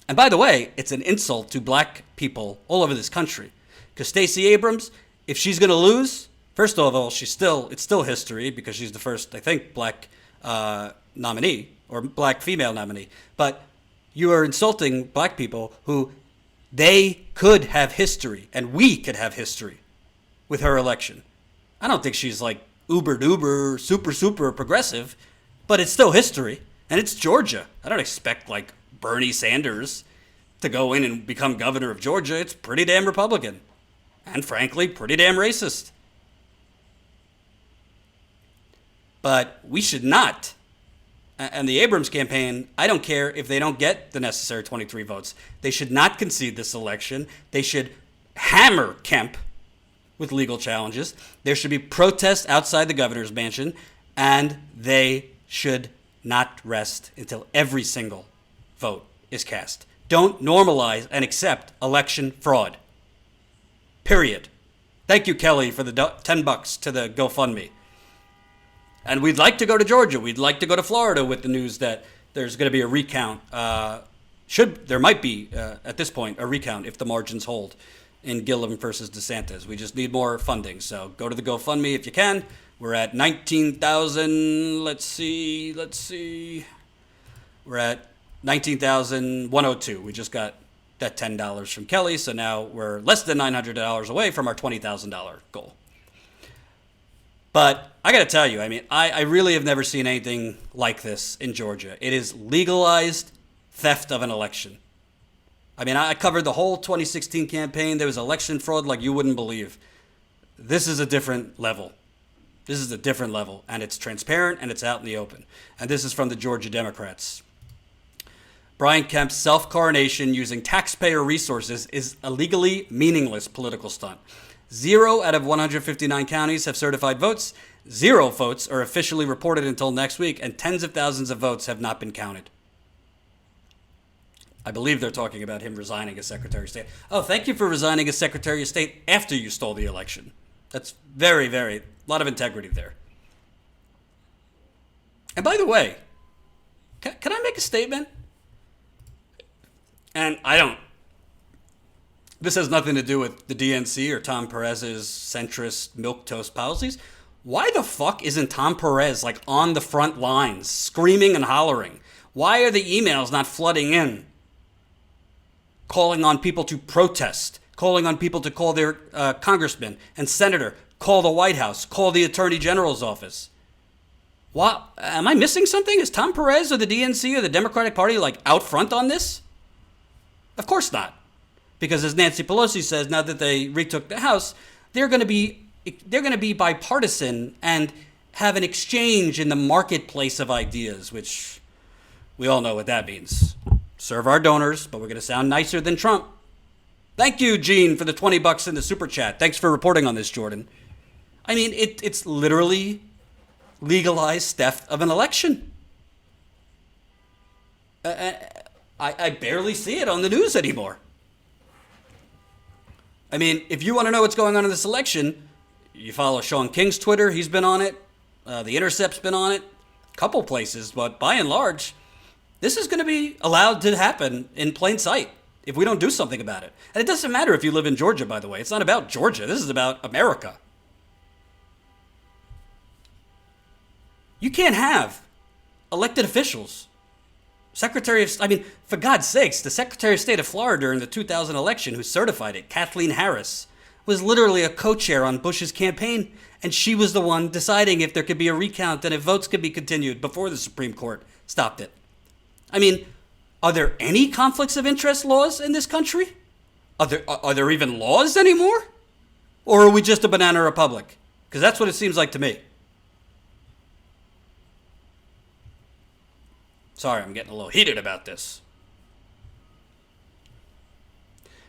And by the way, it's an insult to black people all over this country. Because Stacey Abrams, if she's going to lose, first of all, it's still history because she's the first, I think, black nominee or black female nominee. But you are insulting black people who they could have history, and we could have history with her election. I don't think she's like uber duper, super progressive, but it's still history, and it's Georgia. I don't expect like Bernie Sanders to go in and become governor of Georgia. It's pretty damn Republican, and frankly, pretty damn racist. But we should not. And the Abrams campaign, I don't care if they don't get the necessary 23 votes. They should not concede this election. They should hammer Kemp with legal challenges. There should be protests outside the governor's mansion. And they should not rest until every single vote is cast. Don't normalize and accept election fraud. Period. Thank you, Kelly, for the $10 to the GoFundMe. And we'd like to go to Georgia. We'd like to go to Florida with the news that there's going to be a recount. There might be, at this point, a recount if the margins hold in Gillum versus DeSantis. We just need more funding. So go to the GoFundMe if you can. We're at 19,000. Let's see. We're at 19,102. We just got that $10 from Kelly. So now we're less than $900 away from our $20,000 goal. But I got to tell you, I mean, I really have never seen anything like this in Georgia. It is legalized theft of an election. I mean, I covered the whole 2016 campaign. There was election fraud like you wouldn't believe. This is a different level. This is a different level, and it's transparent, and it's out in the open. And this is from the Georgia Democrats. Brian Kemp's self-coronation using taxpayer resources is a legally meaningless political stunt. 0 out of 159 counties have certified votes. 0 votes are officially reported until next week, and tens of thousands of votes have not been counted. I believe they're talking about him resigning as Secretary of State. Oh, thank you for resigning as Secretary of State after you stole the election. That's very, a lot of integrity there. And by the way, can I make a statement? And this has nothing to do with the DNC or Tom Perez's centrist milquetoast policies. Why the fuck isn't Tom Perez like on the front lines, screaming and hollering? Why are the emails not flooding in? Calling on people to protest, calling on people to call their congressman and senator, call the White House, call the Attorney General's office. What? Am I missing something? Is Tom Perez or the DNC or the Democratic Party like out front on this? Of course not. Because as Nancy Pelosi says, now that they retook the House, they're going to be bipartisan and have an exchange in the marketplace of ideas, which we all know what that means. Serve our donors, but we're going to sound nicer than Trump. Thank you, Gene, for the $20 in the super chat. Thanks for reporting on this, Jordan. I mean, it's literally legalized theft of an election. I barely see it on the news anymore. I mean, if you want to know what's going on in this election, you follow Sean King's Twitter. He's been on it. The Intercept's been on it. A couple places, but by and large, this is going to be allowed to happen in plain sight if we don't do something about it. And it doesn't matter if you live in Georgia, by the way. It's not about Georgia. This is about America. You can't have elected officials. For God's sakes, the Secretary of State of Florida during the 2000 election who certified it, Kathleen Harris, was literally a co-chair on Bush's campaign, and she was the one deciding if there could be a recount and if votes could be continued before the Supreme Court stopped it. I mean, are there any conflicts of interest laws in this country? Are there even laws anymore? Or are we just a banana republic? Because that's what it seems like to me. Sorry, I'm getting a little heated about this.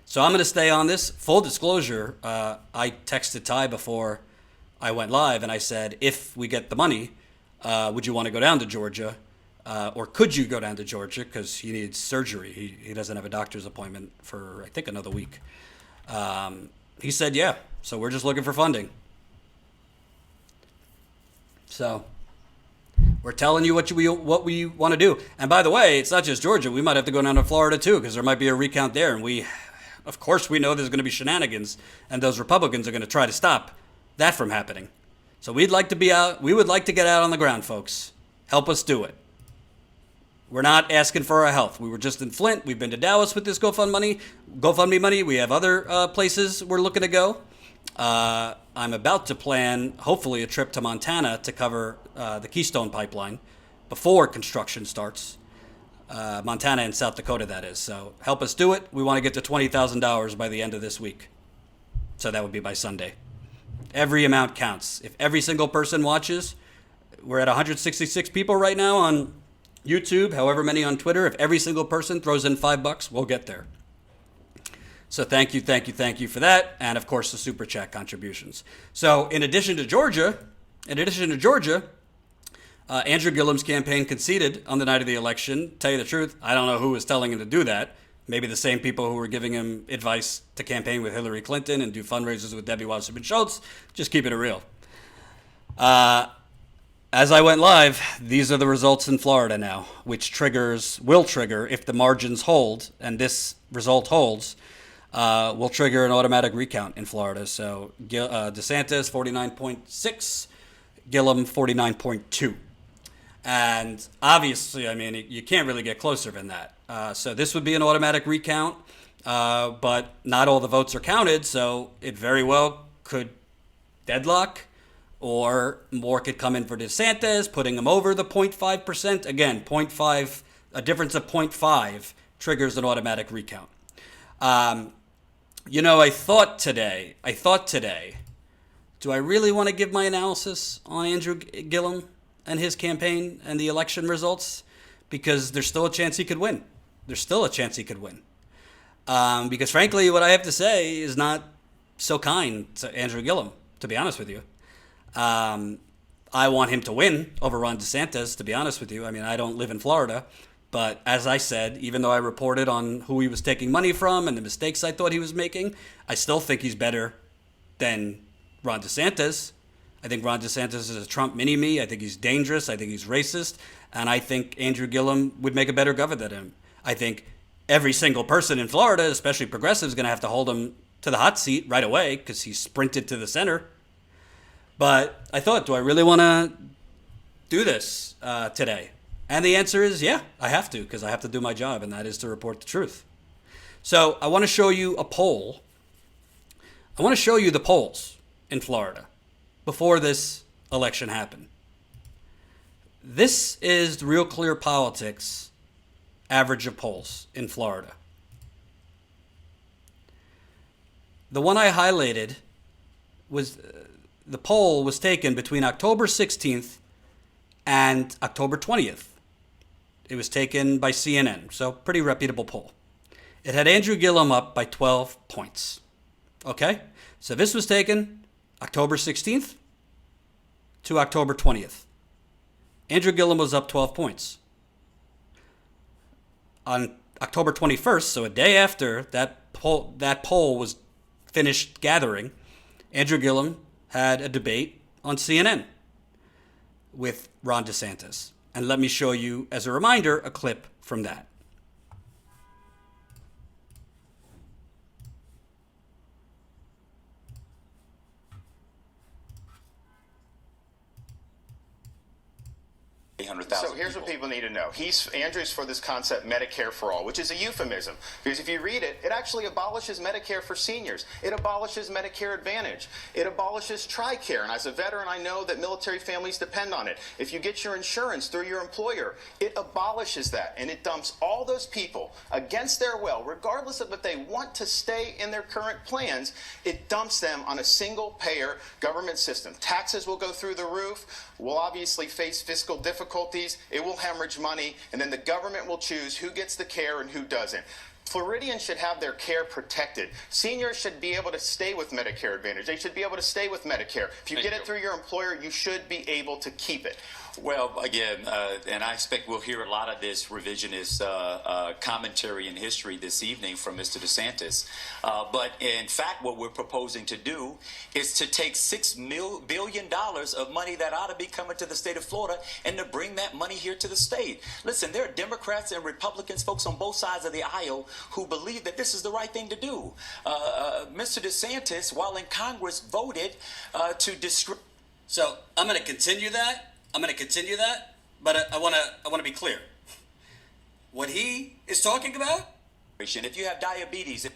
So I'm going to stay on this. Full disclosure, I texted Ty before I went live, and I said, if we get the money, would you want to go down to Georgia? Or could you go down to Georgia? Because he needs surgery. He doesn't have a doctor's appointment for, I think, another week. He said, yeah. So we're just looking for funding. So we're telling you what we want to do. And by the way, it's not just Georgia. We might have to go down to Florida, too, because there might be a recount there. And of course, we know there's going to be shenanigans, and those Republicans are going to try to stop that from happening. So we'd like to be out. We would like to get out on the ground, folks. Help us do it. We're not asking for our health. We were just in Flint. We've been to Dallas with this GoFundMe money. We have other places we're looking to go. I'm about to plan, hopefully, a trip to Montana to cover the Keystone Pipeline before construction starts. Montana and South Dakota, that is. So help us do it. We want to get to $20,000 by the end of this week. So that would be by Sunday. Every amount counts. If every single person watches, we're at 166 people right now on YouTube, however many on Twitter. If every single person throws in $5, we'll get there. So thank you for that. And of course, the Super Chat contributions. So in addition to Georgia, Andrew Gillum's campaign conceded on the night of the election. Tell you the truth, I don't know who was telling him to do that. Maybe the same people who were giving him advice to campaign with Hillary Clinton and do fundraisers with Debbie Wasserman Schultz. Just keeping it real. As I went live, these are the results in Florida now, which will trigger if the margins hold, and this result holds. will trigger an automatic recount in Florida. So DeSantis 49.6, Gillum 49.2. And obviously, I mean, you can't really get closer than that. So this would be an automatic recount, but not all the votes are counted. So it very well could deadlock, or more could come in for DeSantis, putting him over the 0.5%. Again, 0.5, a difference of 0.5 triggers an automatic recount. You know, I thought today, do I really want to give my analysis on Andrew Gillum and his campaign and the election results? Because there's still a chance he could win. Because frankly, what I have to say is not so kind to Andrew Gillum, to be honest with you. I want him to win over Ron DeSantis, to be honest with you. I mean, I don't live in Florida. But as I said, even though I reported on who he was taking money from and the mistakes I thought he was making, I still think he's better than Ron DeSantis. I think Ron DeSantis is a Trump mini-me. I think he's dangerous. I think he's racist. And I think Andrew Gillum would make a better governor than him. I think every single person in Florida, especially progressives, is going to have to hold him to the hot seat right away because he sprinted to the center. But I thought, do I really want to do this today? And the answer is, yeah, I have to, because I have to do my job, and that is to report the truth. So I want to show you a poll. I want to show you the polls in Florida before this election happened. This is the Real Clear Politics average of polls in Florida. The one I highlighted was the poll was taken between October 16th and October 20th. It was taken by CNN, so pretty reputable poll. It had Andrew Gillum up by 12 points. Okay? So this was taken October 16th to October 20th. Andrew Gillum was up 12 points. On October 21st, so a day after that poll was finished gathering, Andrew Gillum had a debate on CNN with Ron DeSantis. And let me show you, as a reminder, a clip from that. So here's what people need to know. Andrew's for this concept Medicare for All, which is a euphemism. Because if you read it, it actually abolishes Medicare for seniors. It abolishes Medicare Advantage. It abolishes TRICARE. And as a veteran, I know that military families depend on it. If you get your insurance through your employer, it abolishes that. And it dumps all those people against their will, regardless of if they want to stay in their current plans, it dumps them on a single-payer government system. Taxes will go through the roof. We'll obviously face fiscal difficulties. It will hemorrhage money, and then the government will choose who gets the care and who doesn't. Floridians should have their care protected. Seniors should be able to stay with Medicare Advantage. They should be able to stay with Medicare. If you get it through your employer, you should be able to keep it. Well, again, and I expect we'll hear a lot of this revisionist commentary in history this evening from Mr. DeSantis. But in fact, what we're proposing to do is to take $6 billion of money that ought to be coming to the state of Florida and to bring that money here to the state. Listen, there are Democrats and Republicans, folks on both sides of the aisle, who believe that this is the right thing to do. Mr. DeSantis, while in Congress, voted to discriminate. So I'm going to continue that. But I want to be clear. What he is talking about? If you have diabetes,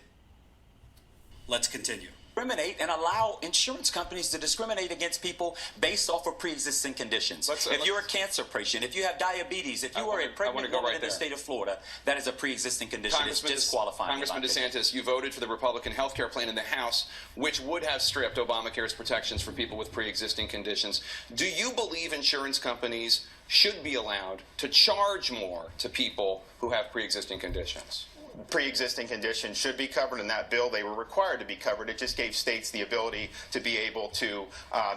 Let's continue. discriminate and allow insurance companies to discriminate against people based off of pre-existing conditions. If you're a cancer patient, if you have diabetes, if you are a pregnant woman in the state of Florida, that is a pre-existing condition. It's disqualifying. Congressman DeSantis, you voted for the Republican health care plan in the House, which would have stripped Obamacare's protections for people with pre-existing conditions. Do you believe insurance companies should be allowed to charge more to people who have pre-existing conditions? Pre-existing conditions should be covered in that bill. They were required to be covered. It just gave states the ability to be able to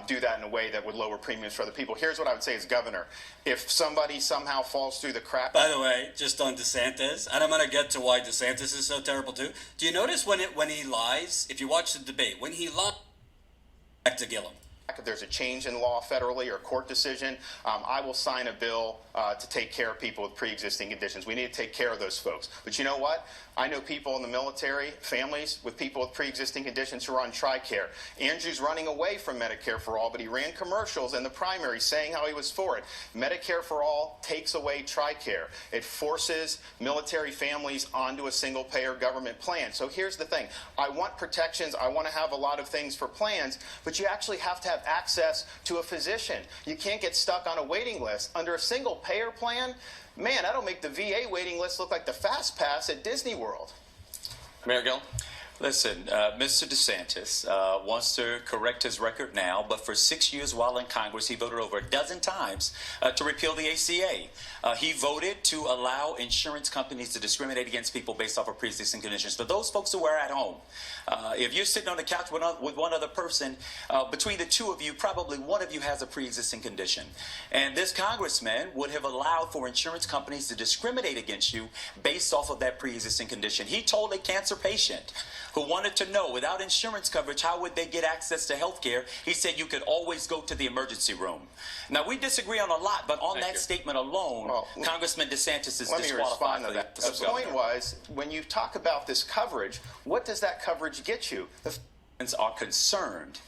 do that in a way that would lower premiums for other people. Here's what I would say as governor. If somebody somehow falls through the cracks... By the way, just on DeSantis, and I'm going to get to why DeSantis is so terrible too. Do you notice when he lies, if you watch the debate, when he lies... Back to Gillum. If there's a change in law federally or court decision, I will sign a bill to take care of people with pre-existing conditions. We need to take care of those folks. But you know what? I know people in the military, families with people with pre-existing conditions who are on TRICARE. Andrew's running away from Medicare for All, but he ran commercials in the primary saying how he was for it. Medicare for All takes away TRICARE. It forces military families onto a single-payer government plan. So here's the thing. I want protections. I want to have a lot of things for plans, but you actually have to have access to a physician. You can't get stuck on a waiting list. Under a single payer plan, man, that'll make the VA waiting list look like the Fast Pass at Disney World. Mayor Gill? Listen, Mr. DeSantis wants to correct his record now, but for 6 years while in Congress, he voted over a dozen times to repeal the ACA. He voted to allow insurance companies to discriminate against people based off of pre-existing conditions. For those folks who are at home, if you're sitting on the couch with one other person, between the two of you, probably one of you has a pre-existing condition. And this congressman would have allowed for insurance companies to discriminate against you based off of that pre-existing condition. He told a cancer patient who wanted to know, without insurance coverage, how would they get access to health care? He said you could always go to the emergency room. Now, we disagree on a lot, but on that statement alone, Congressman DeSantis is let me disqualified respond to for that. the The point was, when you talk about this coverage, what does that coverage get you? Are concerned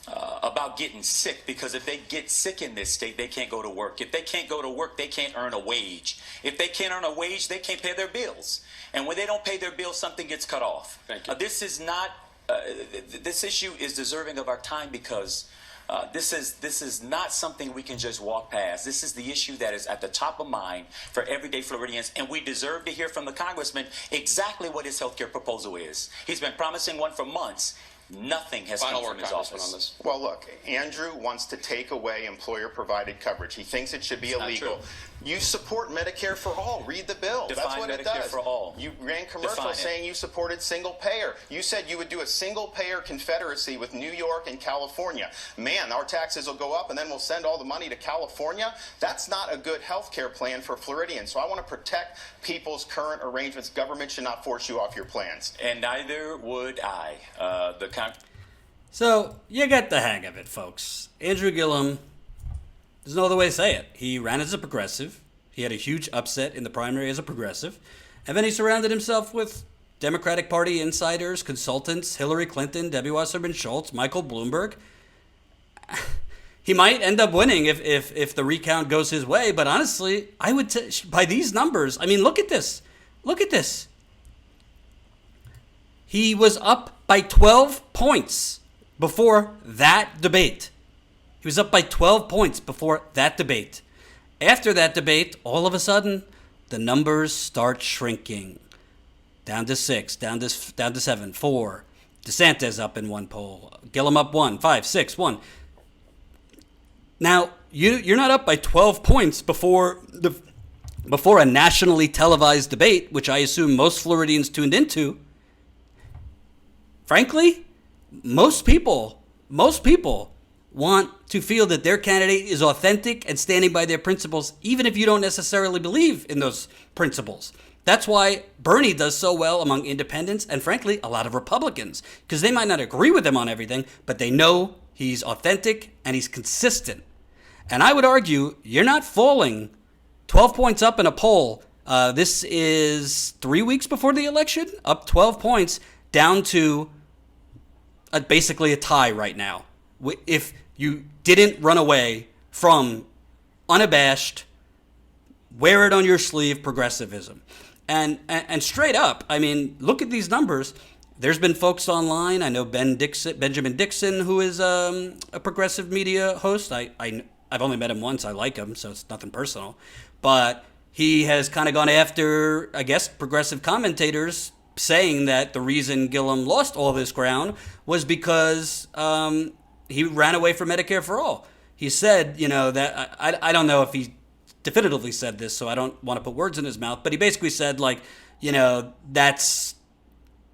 about getting sick, because if they get sick in this state, they can't go to work. If they can't go to work, they can't earn a wage. If they can't earn a wage, they can't pay their bills. And when they don't pay their bills, something gets cut off. Thank you. This is not. This issue is deserving of our time, because this is not something we can just walk past. This is the issue that is at the top of mind for everyday Floridians, and we deserve to hear from the congressman exactly what his health care proposal is. He's been promising one for months. Nothing has Final come word, from his Congressman, office. on this. Well, look, Andrew wants to take away employer-provided coverage. He thinks it should be Not illegal. true. You support Medicare for all. Read the bill. That's Define what it Medicare does. for all. You ran Define commercials it. saying you supported single payer. You said you would do a single payer confederacy with New York and California. Man, our taxes will go up, and then we'll send all the money to California. That's not a good health care plan for Floridians. So I want to protect people's current arrangements. Government should not force you off your plans. And neither would I. So you get the hang of it, folks. Andrew Gillum, there's no other way to say it. He ran as a progressive. He had a huge upset in the primary as a progressive. And then he surrounded himself with Democratic Party insiders, consultants, Hillary Clinton, Debbie Wasserman Schultz, Michael Bloomberg. He might end up winning if the recount goes his way. But honestly, I would by these numbers, I mean, look at this. Look at this. He was up by 12 points before that debate. He was up by 12 points before that debate. After that debate, all of a sudden, the numbers start shrinking. Down to 6, down to 7, 4. DeSantis up in one poll. Gillum up 1, 5, 6, 1. Now, you're not up by 12 points before a nationally televised debate, which I assume most Floridians tuned into. Frankly, most people want to feel that their candidate is authentic and standing by their principles, even if you don't necessarily believe in those principles. That's why Bernie does so well among independents and, frankly, a lot of Republicans, because they might not agree with him on everything, but they know he's authentic and he's consistent. And I would argue you're not falling 12 points up in a poll. This is 3 weeks before the election, up 12 points, down to basically a tie right now. If you didn't run away from unabashed, wear it on your sleeve progressivism. And straight up, I mean, look at these numbers. There's been folks online. I know Benjamin Dixon, who is a progressive media host. I've only met him once. I like him, so it's nothing personal. But he has kind of gone after, I guess, progressive commentators, saying that the reason Gillum lost all this ground was because he ran away from Medicare for all. He said, that I don't know if he definitively said this, so I don't want to put words in his mouth, but he basically said, that's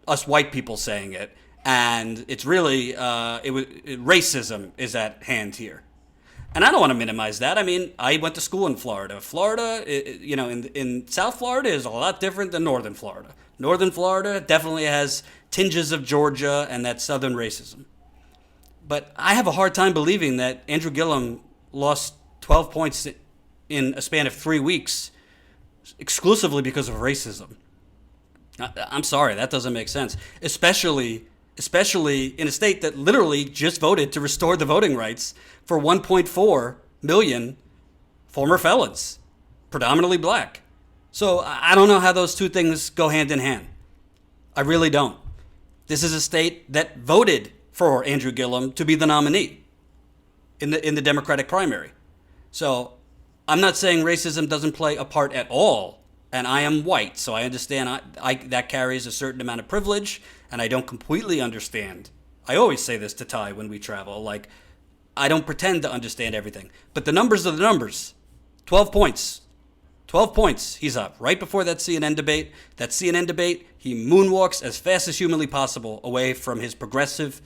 us white people saying it, and it's really racism is at hand here. And I don't want to minimize that. I mean, I went to school in Florida. Florida, in South Florida is a lot different than Northern Florida. Northern Florida definitely has tinges of Georgia and that Southern racism. But I have a hard time believing that Andrew Gillum lost 12 points in a span of 3 weeks exclusively because of racism. I'm sorry, that doesn't make sense. Especially in a state that literally just voted to restore the voting rights for 1.4 million former felons, predominantly black. So I don't know how those two things go hand in hand. I really don't. This is a state that voted for Andrew Gillum to be the nominee in the Democratic primary. So I'm not saying racism doesn't play a part at all. And I am white, so I understand that carries a certain amount of privilege, and I don't completely understand. I always say this to Ty when we travel, like, I don't pretend to understand everything. But the numbers are the numbers. 12 points. 12 points he's up. Right before that CNN debate, he moonwalks as fast as humanly possible away from his progressive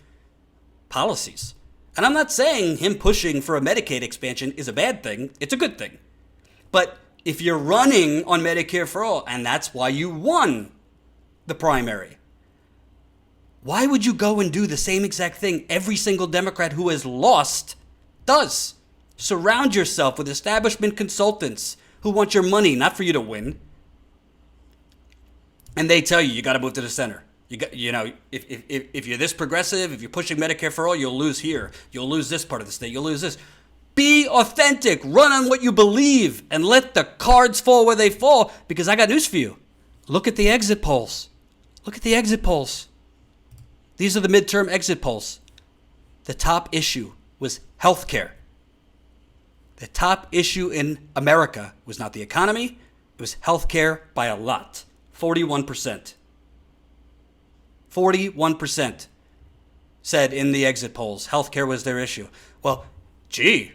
policies. And I'm not saying him pushing for a Medicaid expansion is a bad thing. It's a good thing. But if you're running on Medicare for all, and that's why you won the primary, why would you go and do the same exact thing every single Democrat who has lost does? Surround yourself with establishment consultants who want your money, not for you to win. And they tell you got to move to the center. If you're this progressive, if you're pushing Medicare for all, you'll lose here. You'll lose this part of the state. You'll lose this. Be authentic. Run on what you believe and let the cards fall where they fall, because I got news for you. Look at the exit polls. Look at the exit polls. These are the midterm exit polls. The top issue was healthcare. The top issue in America was not the economy. It was healthcare by a lot. 41%. 41% said in the exit polls healthcare was their issue. Well, gee,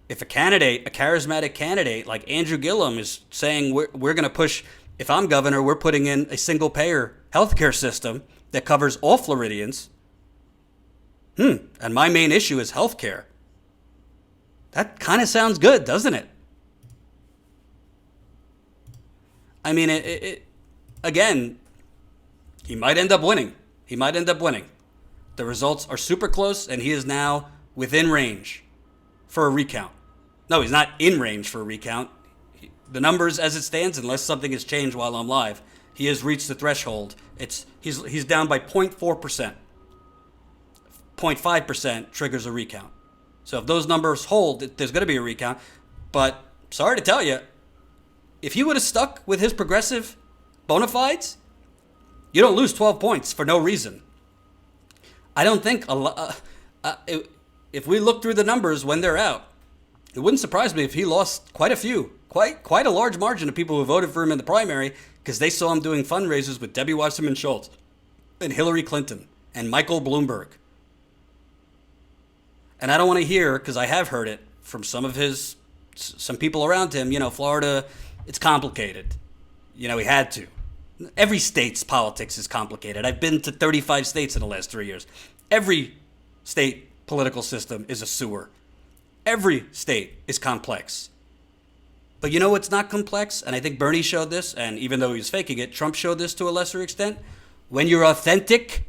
if a charismatic candidate like Andrew Gillum is saying we're going to push, if I'm governor, we're putting in a single payer healthcare system that covers all Floridians. And my main issue is healthcare. That kind of sounds good, doesn't it? I mean, again, he might end up winning. The results are super close, and he is now within range for a recount. No, he's not in range for a recount. The numbers as it stands, unless something has changed while I'm live, he has reached the threshold. He's down by 0.4%. 0.5% triggers a recount. So if those numbers hold, there's going to be a recount. But sorry to tell you, if he would have stuck with his progressive bona fides, you don't lose 12 points for no reason. I don't think if we look through the numbers when they're out, it wouldn't surprise me if he lost quite a few, quite a large margin of people who voted for him in the primary because they saw him doing fundraisers with Debbie Wasserman Schultz and Hillary Clinton and Michael Bloomberg. And I don't want to hear, because I have heard it from some people around him, Florida, it's complicated. He had to. Every state's politics is complicated. I've been to 35 states in the last 3 years. Every state political system is a sewer. Every state is complex. But you know what's not complex? And I think Bernie showed this, and even though he was faking it, Trump showed this to a lesser extent. When you're authentic,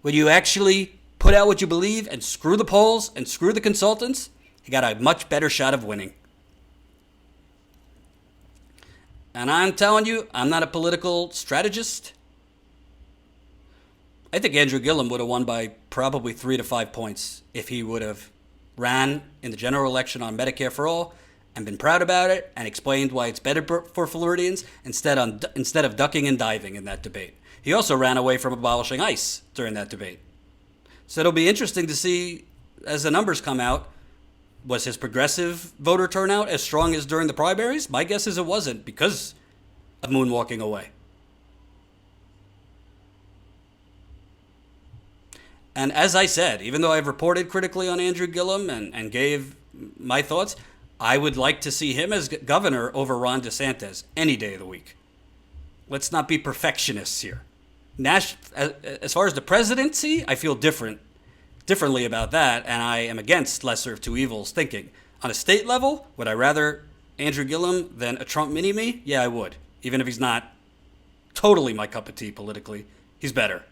when you actually put out what you believe and screw the polls and screw the consultants, you got a much better shot of winning. And I'm telling you, I'm not a political strategist. I think Andrew Gillum would have won by probably 3 to 5 points if he would have ran in the general election on Medicare for all and been proud about it and explained why it's better for Floridians instead of ducking and diving in that debate. He also ran away from abolishing ICE during that debate. So it'll be interesting to see as the numbers come out. Was his progressive voter turnout as strong as during the primaries? My guess is it wasn't because of moonwalking away. And as I said, even though I've reported critically on Andrew Gillum and gave my thoughts, I would like to see him as governor over Ron DeSantis any day of the week. Let's not be perfectionists here. As far as the presidency, I feel differently about that, and I am against lesser of two evils thinking. On a state level, would I rather Andrew Gillum than a Trump mini-me? Yeah, I would. Even if he's not totally my cup of tea politically, he's better.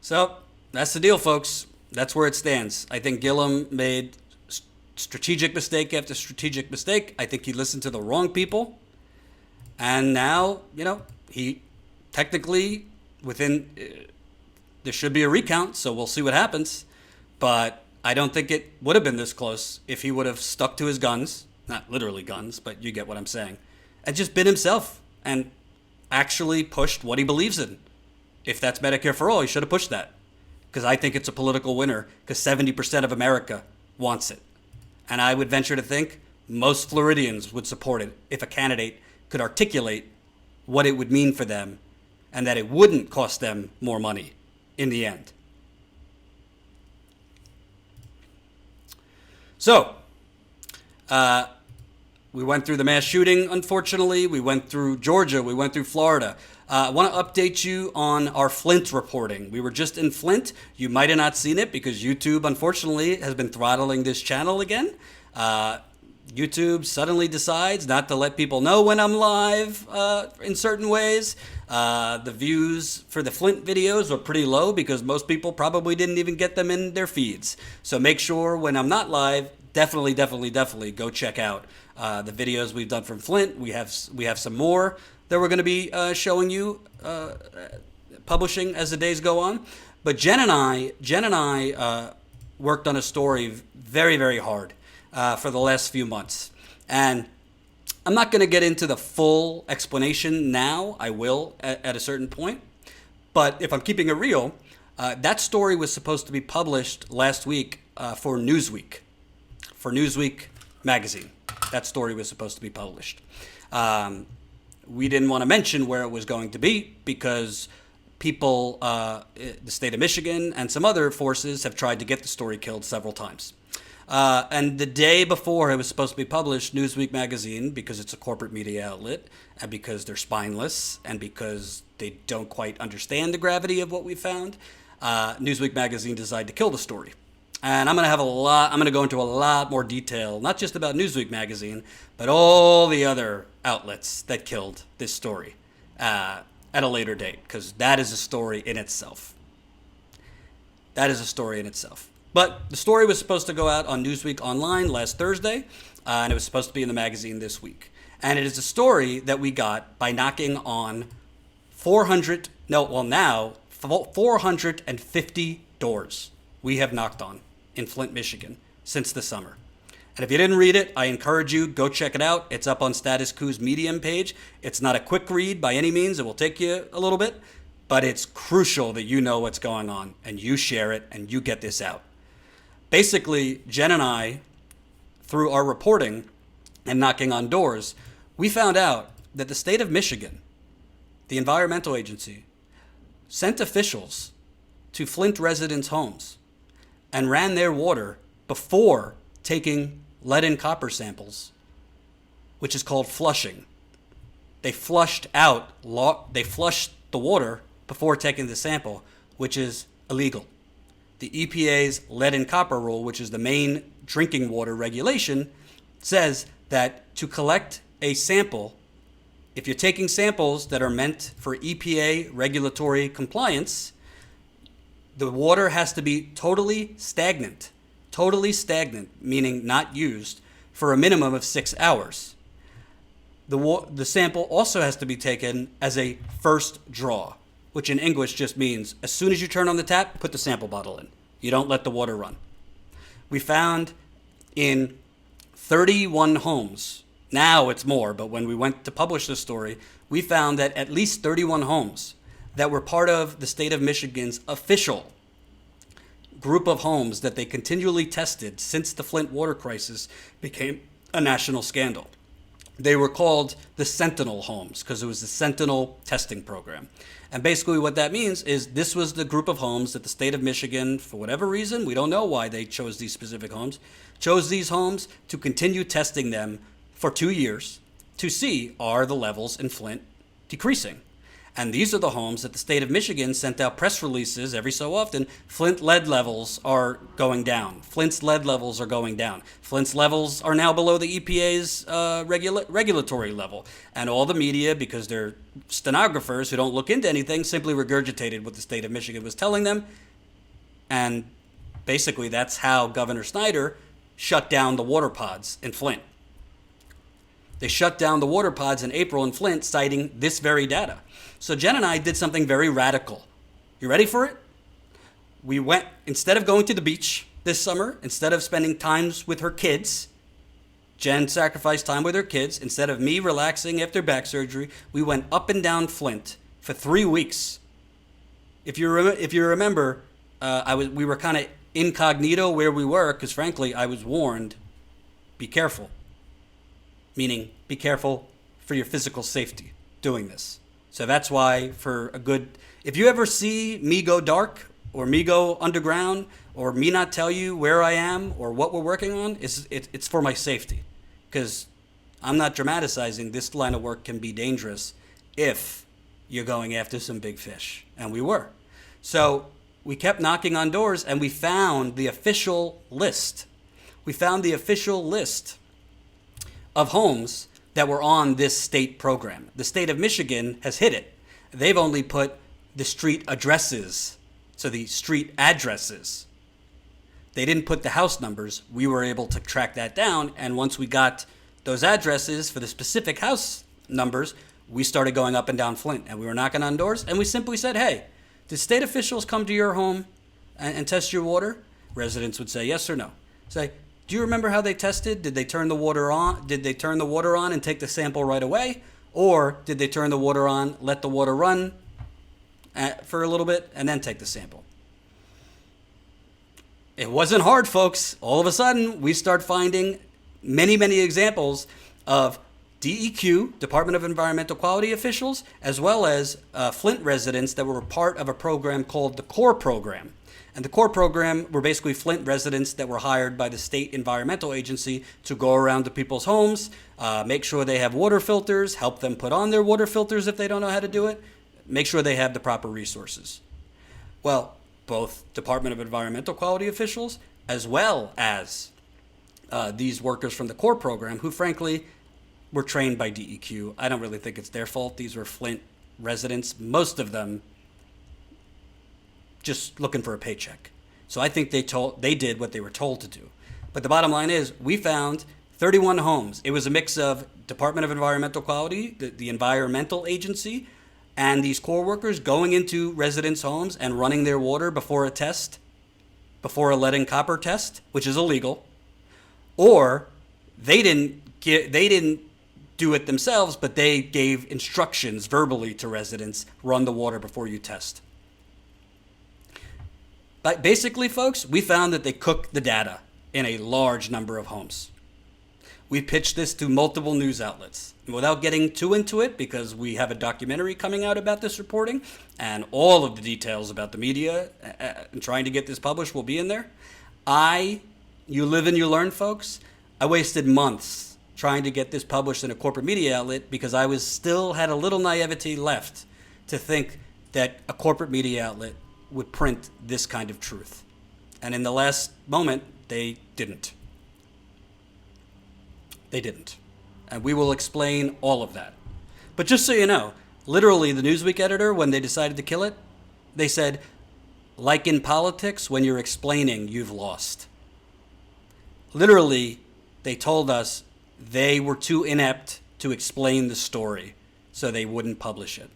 So that's the deal, folks. That's where it stands. I think Gillum made strategic mistake after strategic mistake. I think he listened to the wrong people. And now, he technically there should be a recount, so we'll see what happens. But I don't think it would have been this close if he would have stuck to his guns, not literally guns, but you get what I'm saying, and just been himself and actually pushed what he believes in. If that's Medicare for all, he should have pushed that, because I think it's a political winner, because 70% of America wants it. And I would venture to think most Floridians would support it if a candidate could articulate what it would mean for them and that it wouldn't cost them more money in the end. So, we went through the mass shooting, unfortunately. We went through Georgia. We went through Florida. I want to update you on our Flint reporting. We were just in Flint. You might have not seen it because YouTube, unfortunately, has been throttling this channel again. YouTube suddenly decides not to let people know when I'm live in certain ways. The views for the Flint videos are pretty low because most people probably didn't even get them in their feeds. So make sure when I'm not live, definitely go check out the videos we've done from Flint. We have some more that we're going to be showing you, publishing as the days go on. But Jen and I worked on a story very, very hard for the last few months. And I'm not going to get into the full explanation now. I will at a certain point. But if I'm keeping it real, that story was supposed to be published last week for Newsweek. For Newsweek magazine. That story was supposed to be published. We didn't want to mention where it was going to be because people, the state of Michigan and some other forces have tried to get the story killed several times. And the day before it was supposed to be published, Newsweek magazine, because it's a corporate media outlet, and because they're spineless, and because they don't quite understand the gravity of what we found, Newsweek magazine decided to kill the story. And I'm going to go into a lot more detail, not just about Newsweek magazine, but all the other outlets that killed this story at a later date, because that is a story in itself. But the story was supposed to go out on Newsweek Online last Thursday, and it was supposed to be in the magazine this week. And it is a story that we got by knocking on 450 doors we have knocked on in Flint, Michigan since the summer. And if you didn't read it, I encourage you, go check it out. It's up on Status Quo's Medium page. It's not a quick read by any means. It will take you a little bit, but it's crucial that you know what's going on and you share it and you get this out. Basically, Jen and I, through our reporting and knocking on doors, we found out that the state of Michigan, the environmental agency, sent officials to Flint residents' homes and ran their water before taking lead and copper samples, which is called flushing. They flushed the water before taking the sample, which is illegal. The EPA's lead and copper rule, which is the main drinking water regulation, says that to collect a sample, if you're taking samples that are meant for EPA regulatory compliance, the water has to be totally stagnant, meaning not used, for a minimum of 6 hours. The sample also has to be taken as a first draw, which in English just means as soon as you turn on the tap, put the sample bottle in. You don't let the water run. We found in 31 homes, now it's more, but when we went to publish this story, we found that at least 31 homes that were part of the state of Michigan's official group of homes that they continually tested since the Flint water crisis became a national scandal. They were called the Sentinel homes because it was the Sentinel testing program. And basically what that means is this was the group of homes that the state of Michigan, for whatever reason, we don't know why they chose these specific homes, chose these homes to continue testing them for 2 years to see are the levels in Flint decreasing. And these are the homes that the state of Michigan sent out press releases every so often. Flint lead levels are going down. Flint's lead levels are going down. Flint's levels are now below the EPA's regulatory level. And all the media, because they're stenographers who don't look into anything, simply regurgitated what the state of Michigan was telling them. And basically that's how Governor Snyder shut down the water pods in Flint. They shut down the water pods in April in Flint, citing this very data. So Jen and I did something very radical. You ready for it? We went, instead of going to the beach this summer, instead of spending times with her kids, Jen sacrificed time with her kids. Instead of me relaxing after back surgery, we went up and down Flint for 3 weeks. If you remember, we were kind of incognito where we were because, frankly, I was warned, be careful. Meaning, be careful for your physical safety doing this. So that's why if you ever see me go dark or me go underground or me not tell you where I am or what we're working on, it's for my safety. Because I'm not dramatizing. This line of work can be dangerous if you're going after some big fish. And we were. So we kept knocking on doors and we found the official list. We found the official list of homes that were on this state program. The state of Michigan has hid it. They've only put the street addresses, so the street addresses. They didn't put the house numbers. We were able to track that down, and once we got those addresses for the specific house numbers, we started going up and down Flint, and we were knocking on doors, and we simply said, hey, did state officials come to your home and test your water? Residents would say yes or no. Say, do you remember how they tested? Did they turn the water on? Did they turn the water on and take the sample right away? Or did they turn the water on, let the water run for a little bit, and then take the sample? It wasn't hard, folks. All of a sudden, we start finding many, many examples of DEQ, Department of Environmental Quality officials, as well as Flint residents that were part of a program called the CORE program. And the CORE program were basically Flint residents that were hired by the state environmental agency to go around to people's homes, make sure they have water filters, help them put on their water filters if they don't know how to do it, make sure they have the proper resources. Well, both Department of Environmental Quality officials as well as these workers from the CORE program, who frankly were trained by DEQ. I don't really think it's their fault. These were Flint residents, most of them just looking for a paycheck. So I think they did what they were told to do. But the bottom line is we found 31 homes. It was a mix of Department of Environmental Quality, the environmental agency, and these CORE workers going into residents' homes and running their water before a test, before a lead and copper test, which is illegal. Or they didn't do it themselves, but they gave instructions verbally to residents, run the water before you test. But basically, folks, we found that they cooked the data in a large number of homes. We pitched this to multiple news outlets. And without getting too into it, because we have a documentary coming out about this reporting, and all of the details about the media and trying to get this published will be in there. You live and you learn, folks. I wasted months trying to get this published in a corporate media outlet because I still had a little naivety left to think that a corporate media outlet would print this kind of truth. And in the last moment, they didn't. They didn't. And we will explain all of that. But just so you know, literally the Newsweek editor, when they decided to kill it, they said, like in politics, when you're explaining, you've lost. Literally, they told us they were too inept to explain the story, so they wouldn't publish it.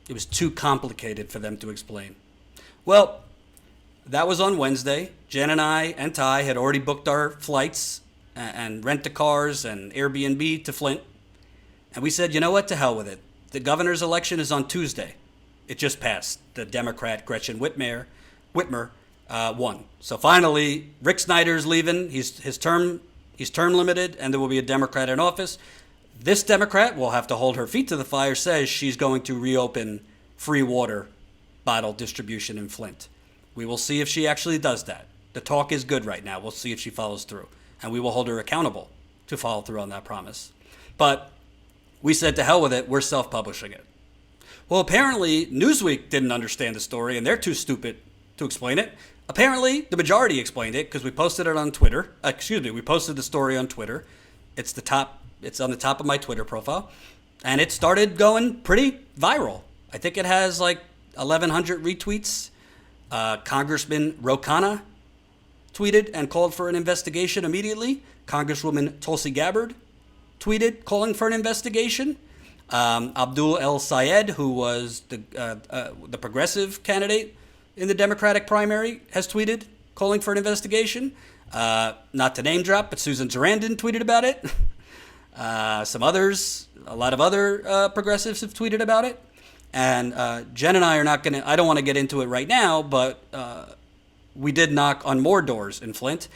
It was too complicated for them to explain. Well, that was on Wednesday. Jen and I and Ty had already booked our flights and rent-a-cars and Airbnb to Flint. And we said, you know what, to hell with it. The governor's election is on Tuesday. It just passed. The Democrat Gretchen Whitmer won. So finally, Rick Snyder's leaving. He's term limited, and there will be a Democrat in office. This Democrat will have to hold her feet to the fire, says she's going to reopen free water bottle distribution in Flint. We will see if she actually does that. The talk is good right now. We'll see if she follows through. And we will hold her accountable to follow through on that promise. But we said to hell with it, we're self-publishing it. Well, apparently Newsweek didn't understand the story and they're too stupid to explain it. Apparently the majority explained it because we posted it on Twitter. We posted the story on Twitter. It's on the top of my Twitter profile. And it started going pretty viral. I think it has like 1,100 retweets. Congressman Ro Khanna tweeted and called for an investigation immediately. Congresswoman Tulsi Gabbard tweeted calling for an investigation. Abdul El Sayed, who was the progressive candidate in the Democratic primary, has tweeted calling for an investigation. Not to name drop, but Susan Sarandon tweeted about it. Some others, a lot of other progressives have tweeted about it. And Jen and I are not going to, I don't want to get into it right now, but we did knock on more doors in Flint.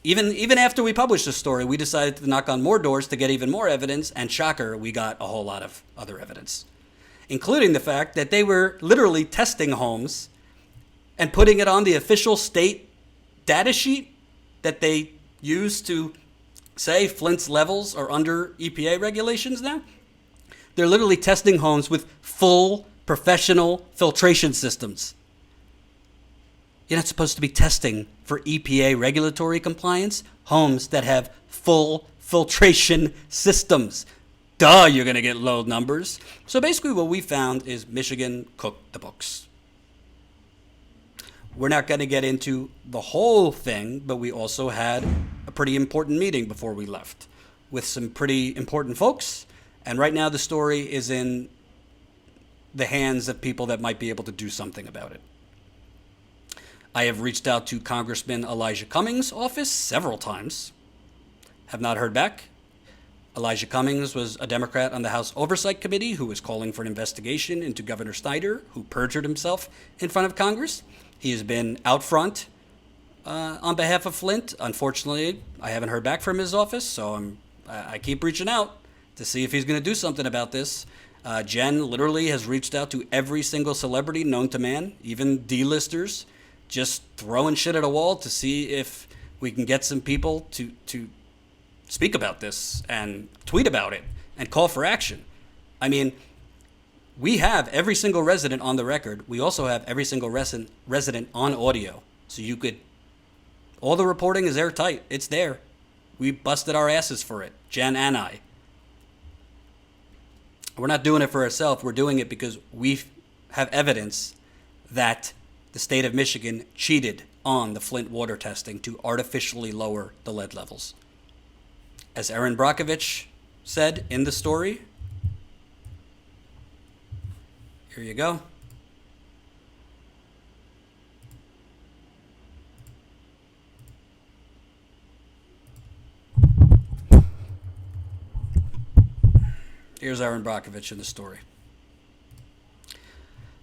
Even after we published the story, we decided to knock on more doors to get even more evidence, and shocker, we got a whole lot of other evidence, including the fact that they were literally testing homes and putting it on the official state data sheet that they use to say Flint's levels are under EPA regulations now. They're literally testing homes with full professional filtration systems. You're not supposed to be testing for EPA regulatory compliance homes that have full filtration systems. Duh, you're going to get low numbers. So basically what we found is Michigan cooked the books. We're not going to get into the whole thing, but we also had a pretty important meeting before we left with some pretty important folks. And right now the story is in the hands of people that might be able to do something about it. I have reached out to Congressman Elijah Cummings' office several times. Have not heard back. Elijah Cummings was a Democrat on the House Oversight Committee who was calling for an investigation into Governor Snyder, who perjured himself in front of Congress. He has been out front on behalf of Flint. Unfortunately, I haven't heard back from his office, so I keep reaching out to see if he's going to do something about this. Jen literally has reached out to every single celebrity known to man, even D-listers, just throwing shit at a wall to see if we can get some people to speak about this and tweet about it and call for action. I mean, we have every single resident on the record. We also have every single resident on audio. So you could, all the reporting is airtight. It's there. We busted our asses for it, Jen and I. We're not doing it for ourselves. We're doing it because we have evidence that the state of Michigan cheated on the Flint water testing to artificially lower the lead levels. As Erin Brockovich said in the story, here you go. Here's Erin Brockovich in the story.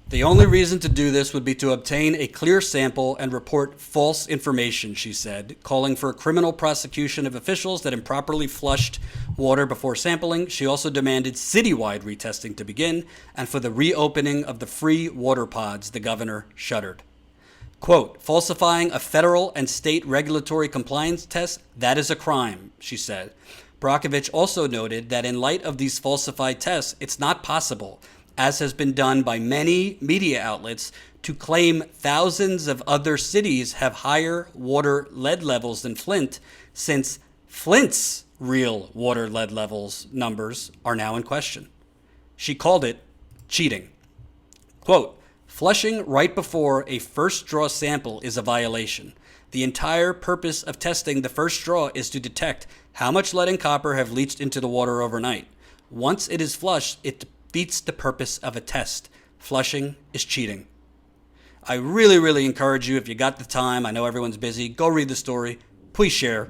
The only reason to do this would be to obtain a clear sample and report false information, she said, calling for criminal prosecution of officials that improperly flushed water before sampling. She also demanded citywide retesting to begin and for the reopening of the free water pods the governor shuttered. Quote, falsifying a federal and state regulatory compliance test, that is a crime, she said. Brockovich also noted that in light of these falsified tests, it's not possible, as has been done by many media outlets, to claim thousands of other cities have higher water lead levels than Flint, since Flint's real water lead levels numbers are now in question. She called it cheating. Quote, flushing right before a first draw sample is a violation. The entire purpose of testing the first draw is to detect how much lead and copper have leached into the water overnight. Once it is flushed, it defeats the purpose of a test. Flushing is cheating. I really, really encourage you, if you got the time, I know everyone's busy, go read the story. Please share.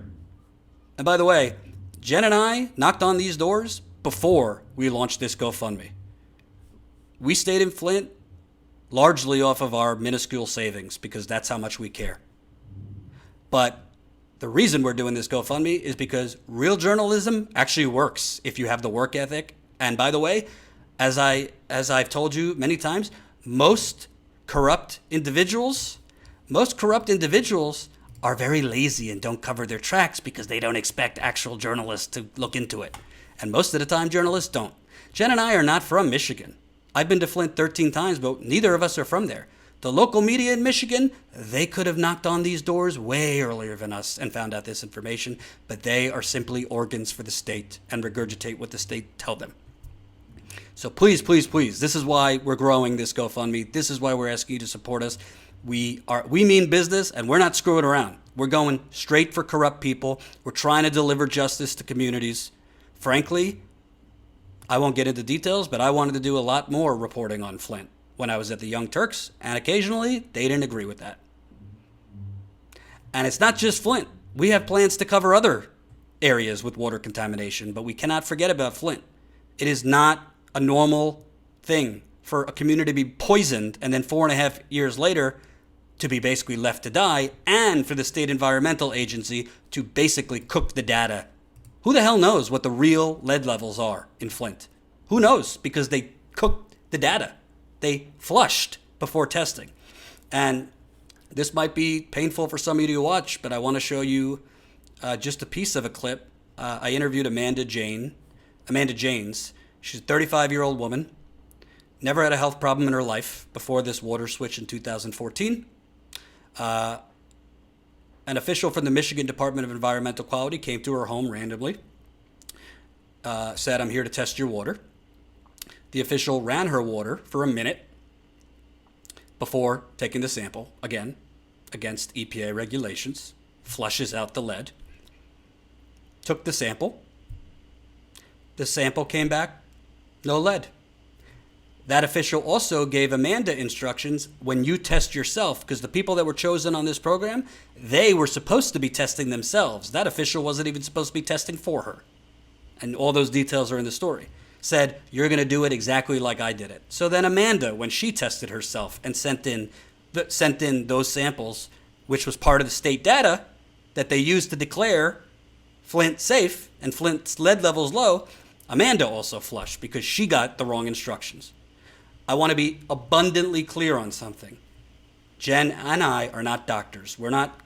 And by the way, Jen and I knocked on these doors before we launched this GoFundMe. We stayed in Flint largely off of our minuscule savings because that's how much we care. But the reason we're doing this GoFundMe is because real journalism actually works if you have the work ethic. And by the way, as I've told you many times, most corrupt individuals are very lazy and don't cover their tracks because they don't expect actual journalists to look into it. And most of the time, journalists don't. Jen and I are not from Michigan. I've been to Flint 13 times, but neither of us are from there. The local media in Michigan, they could have knocked on these doors way earlier than us and found out this information, but they are simply organs for the state and regurgitate what the state tell them. So please, please, please, this is why we're growing this GoFundMe. This is why we're asking you to support us. We mean business, and we're not screwing around. We're going straight for corrupt people. We're trying to deliver justice to communities. Frankly, I won't get into details, but I wanted to do a lot more reporting on Flint when I was at the Young Turks, and occasionally they didn't agree with that. And it's not just Flint. We have plans to cover other areas with water contamination, but we cannot forget about Flint. It is not a normal thing for a community to be poisoned and then 4.5 years later to be basically left to die, and for the State Environmental Agency to basically cook the data. Who the hell knows what the real lead levels are in Flint? Who knows? Because they cooked the data. They flushed before testing. And this might be painful for some of you to watch, but I want to show you just a piece of a clip. I interviewed Amanda Janes. She's a 35-year-old woman, never had a health problem in her life before this water switch in 2014. An official from the Michigan Department of Environmental Quality came to her home randomly, said, "I'm here to test your water." The official ran her water for a minute before taking the sample, again, against EPA regulations, flushes out the lead, took the sample. The sample came back, no lead. That official also gave Amanda instructions when you test yourself, because the people that were chosen on this program, they were supposed to be testing themselves. That official wasn't even supposed to be testing for her. And all those details are in the story. Said, you're going to do it exactly like I did it. So then Amanda, when she tested herself and sent in those samples, which was part of the state data that they used to declare Flint safe and Flint's lead levels low, Amanda also flushed because she got the wrong instructions. I want to be abundantly clear on something. Jen and I are not doctors. We're not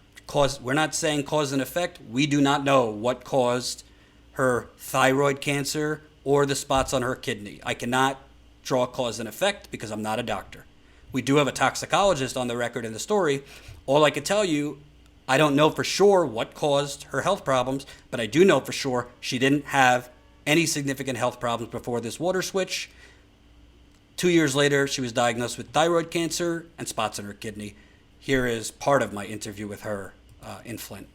saying cause and effect. We do not know what caused her thyroid cancer or the spots on her kidney. I cannot draw cause and effect because I'm not a doctor. We do have a toxicologist on the record in the story. All I can tell you, I don't know for sure what caused her health problems, but I do know for sure she didn't have any significant health problems before this water switch. 2 years later, she was diagnosed with thyroid cancer and spots on her kidney. Here is part of my interview with her in Flint.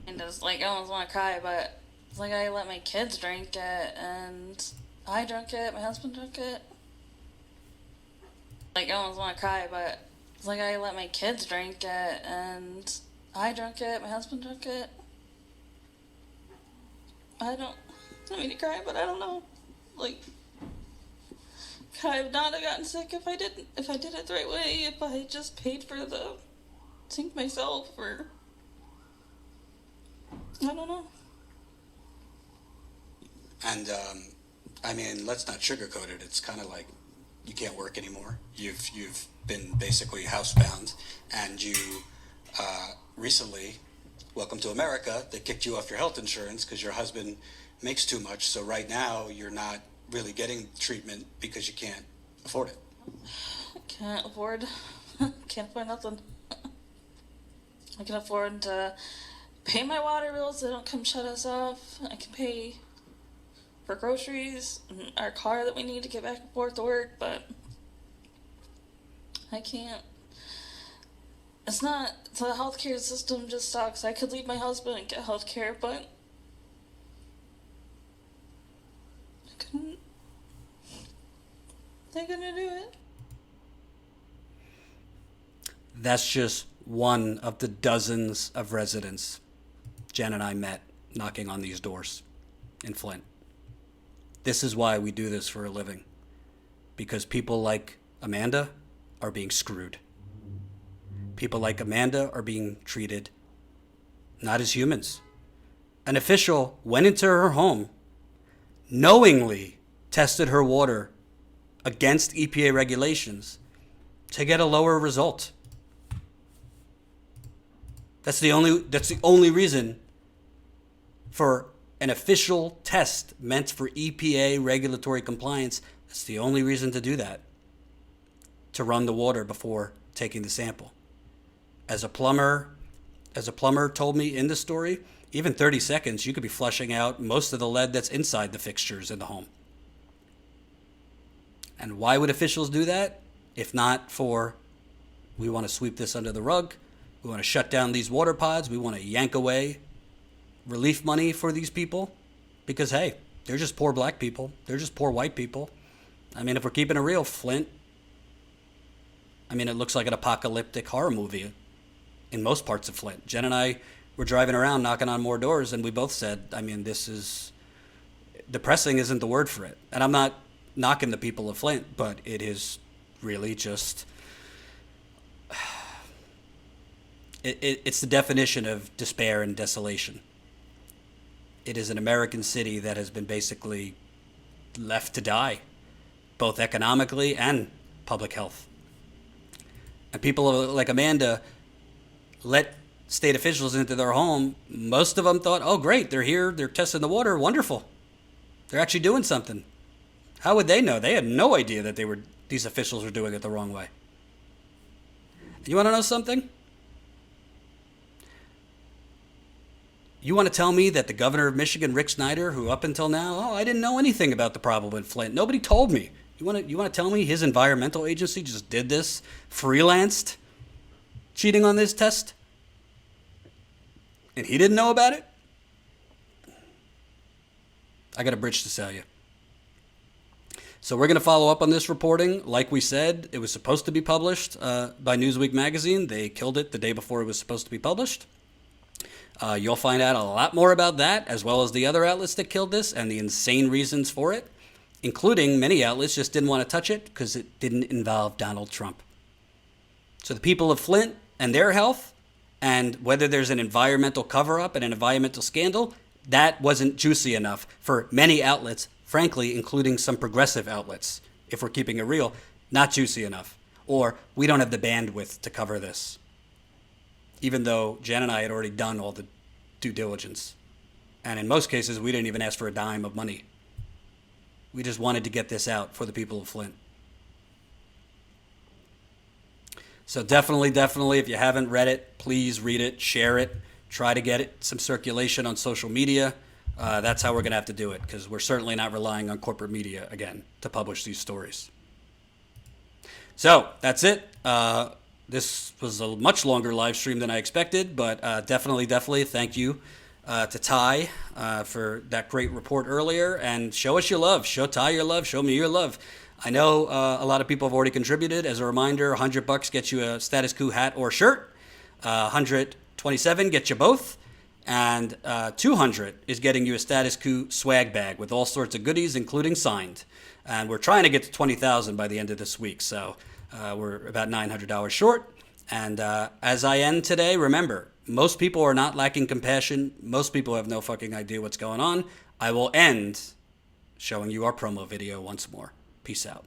And it's like, I almost want to cry, but it's like I let my kids drink it, and I drank it, my husband drank it. Like, I almost want to cry, but it's like I let my kids drink it, and I drank it, my husband drank it. I don't mean to cry, but I don't know. Like, I would not have gotten sick if I did it the right way, if I just paid for the sink myself, or I don't know. And I mean, let's not sugarcoat it. It's kind of like you can't work anymore. You've been basically housebound, and you recently, welcome to America, they kicked you off your health insurance because your husband makes too much. So right now you're not really getting treatment because you can't afford it. Can't afford nothing. I can afford to pay my water bills so they don't come shut us off. I can pay for groceries and our car that we need to get back and forth to work, but I can't. It's not, the healthcare system just sucks. I could leave my husband and get healthcare, but I couldn't do it. That's just one of the dozens of residents Jen and I met knocking on these doors in Flint. This is why we do this for a living. Because people like Amanda are being screwed. People like Amanda are being treated not as humans. An official went into her home, knowingly tested her water against EPA regulations to get a lower result. That's the only reason for an official test meant for EPA regulatory compliance. That's the only reason to do that. To run the water before taking the sample. As a plumber told me in the story, even 30 seconds, you could be flushing out most of the lead that's inside the fixtures in the home. And why would officials do that? If not for, we want to sweep this under the rug, we want to shut down these water pods, we want to yank away relief money for these people, because hey, they're just poor black people, they're just poor white people. I mean, if we're keeping it real, Flint, I mean, it looks like an apocalyptic horror movie in most parts of Flint. Jen and I were driving around knocking on more doors, and we both said, I mean, this is, depressing isn't the word for it. And I'm not knocking the people of Flint, but it is really just, it's the definition of despair and desolation. It is an American city that has been basically left to die, both economically and public health. And people like Amanda let state officials into their home. Most of them thought, oh, great, they're here, they're testing the water, wonderful. They're actually doing something. How would they know? They had no idea that these officials were doing it the wrong way. You want to know something? You want to tell me that the governor of Michigan, Rick Snyder, who up until now, oh, I didn't know anything about the problem in Flint. Nobody told me. You want to tell me his environmental agency just did this, freelanced, cheating on this test? And he didn't know about it? I got a bridge to sell you. So we're going to follow up on this reporting. Like we said, it was supposed to be published by Newsweek magazine. They killed it the day before it was supposed to be published. You'll find out a lot more about that, as well as the other outlets that killed this and the insane reasons for it, including many outlets just didn't want to touch it because it didn't involve Donald Trump. So the people of Flint and their health, and whether there's an environmental cover-up and an environmental scandal, that wasn't juicy enough for many outlets, frankly, including some progressive outlets, if we're keeping it real, not juicy enough. Or we don't have the bandwidth to cover this, even though Jen and I had already done all the due diligence. And in most cases, we didn't even ask for a dime of money. We just wanted to get this out for the people of Flint. So definitely, if you haven't read it, please read it, share it, try to get it some circulation on social media. That's how we're going to have to do it, because we're certainly not relying on corporate media, again, to publish these stories. So that's it. This was a much longer live stream than I expected, but definitely thank you to Ty for that great report earlier. And show us your love. Show Ty your love. Show me your love. I know a lot of people have already contributed. As a reminder, $100 gets you a Status Coup hat or shirt. 127 gets you both. And 200 is getting you a Status Coup swag bag with all sorts of goodies, including signed. And we're trying to get to 20,000 by the end of this week. So we're about $900 short. And as I end today, remember, most people are not lacking compassion. Most people have no fucking idea what's going on. I will end showing you our promo video once more. Peace out.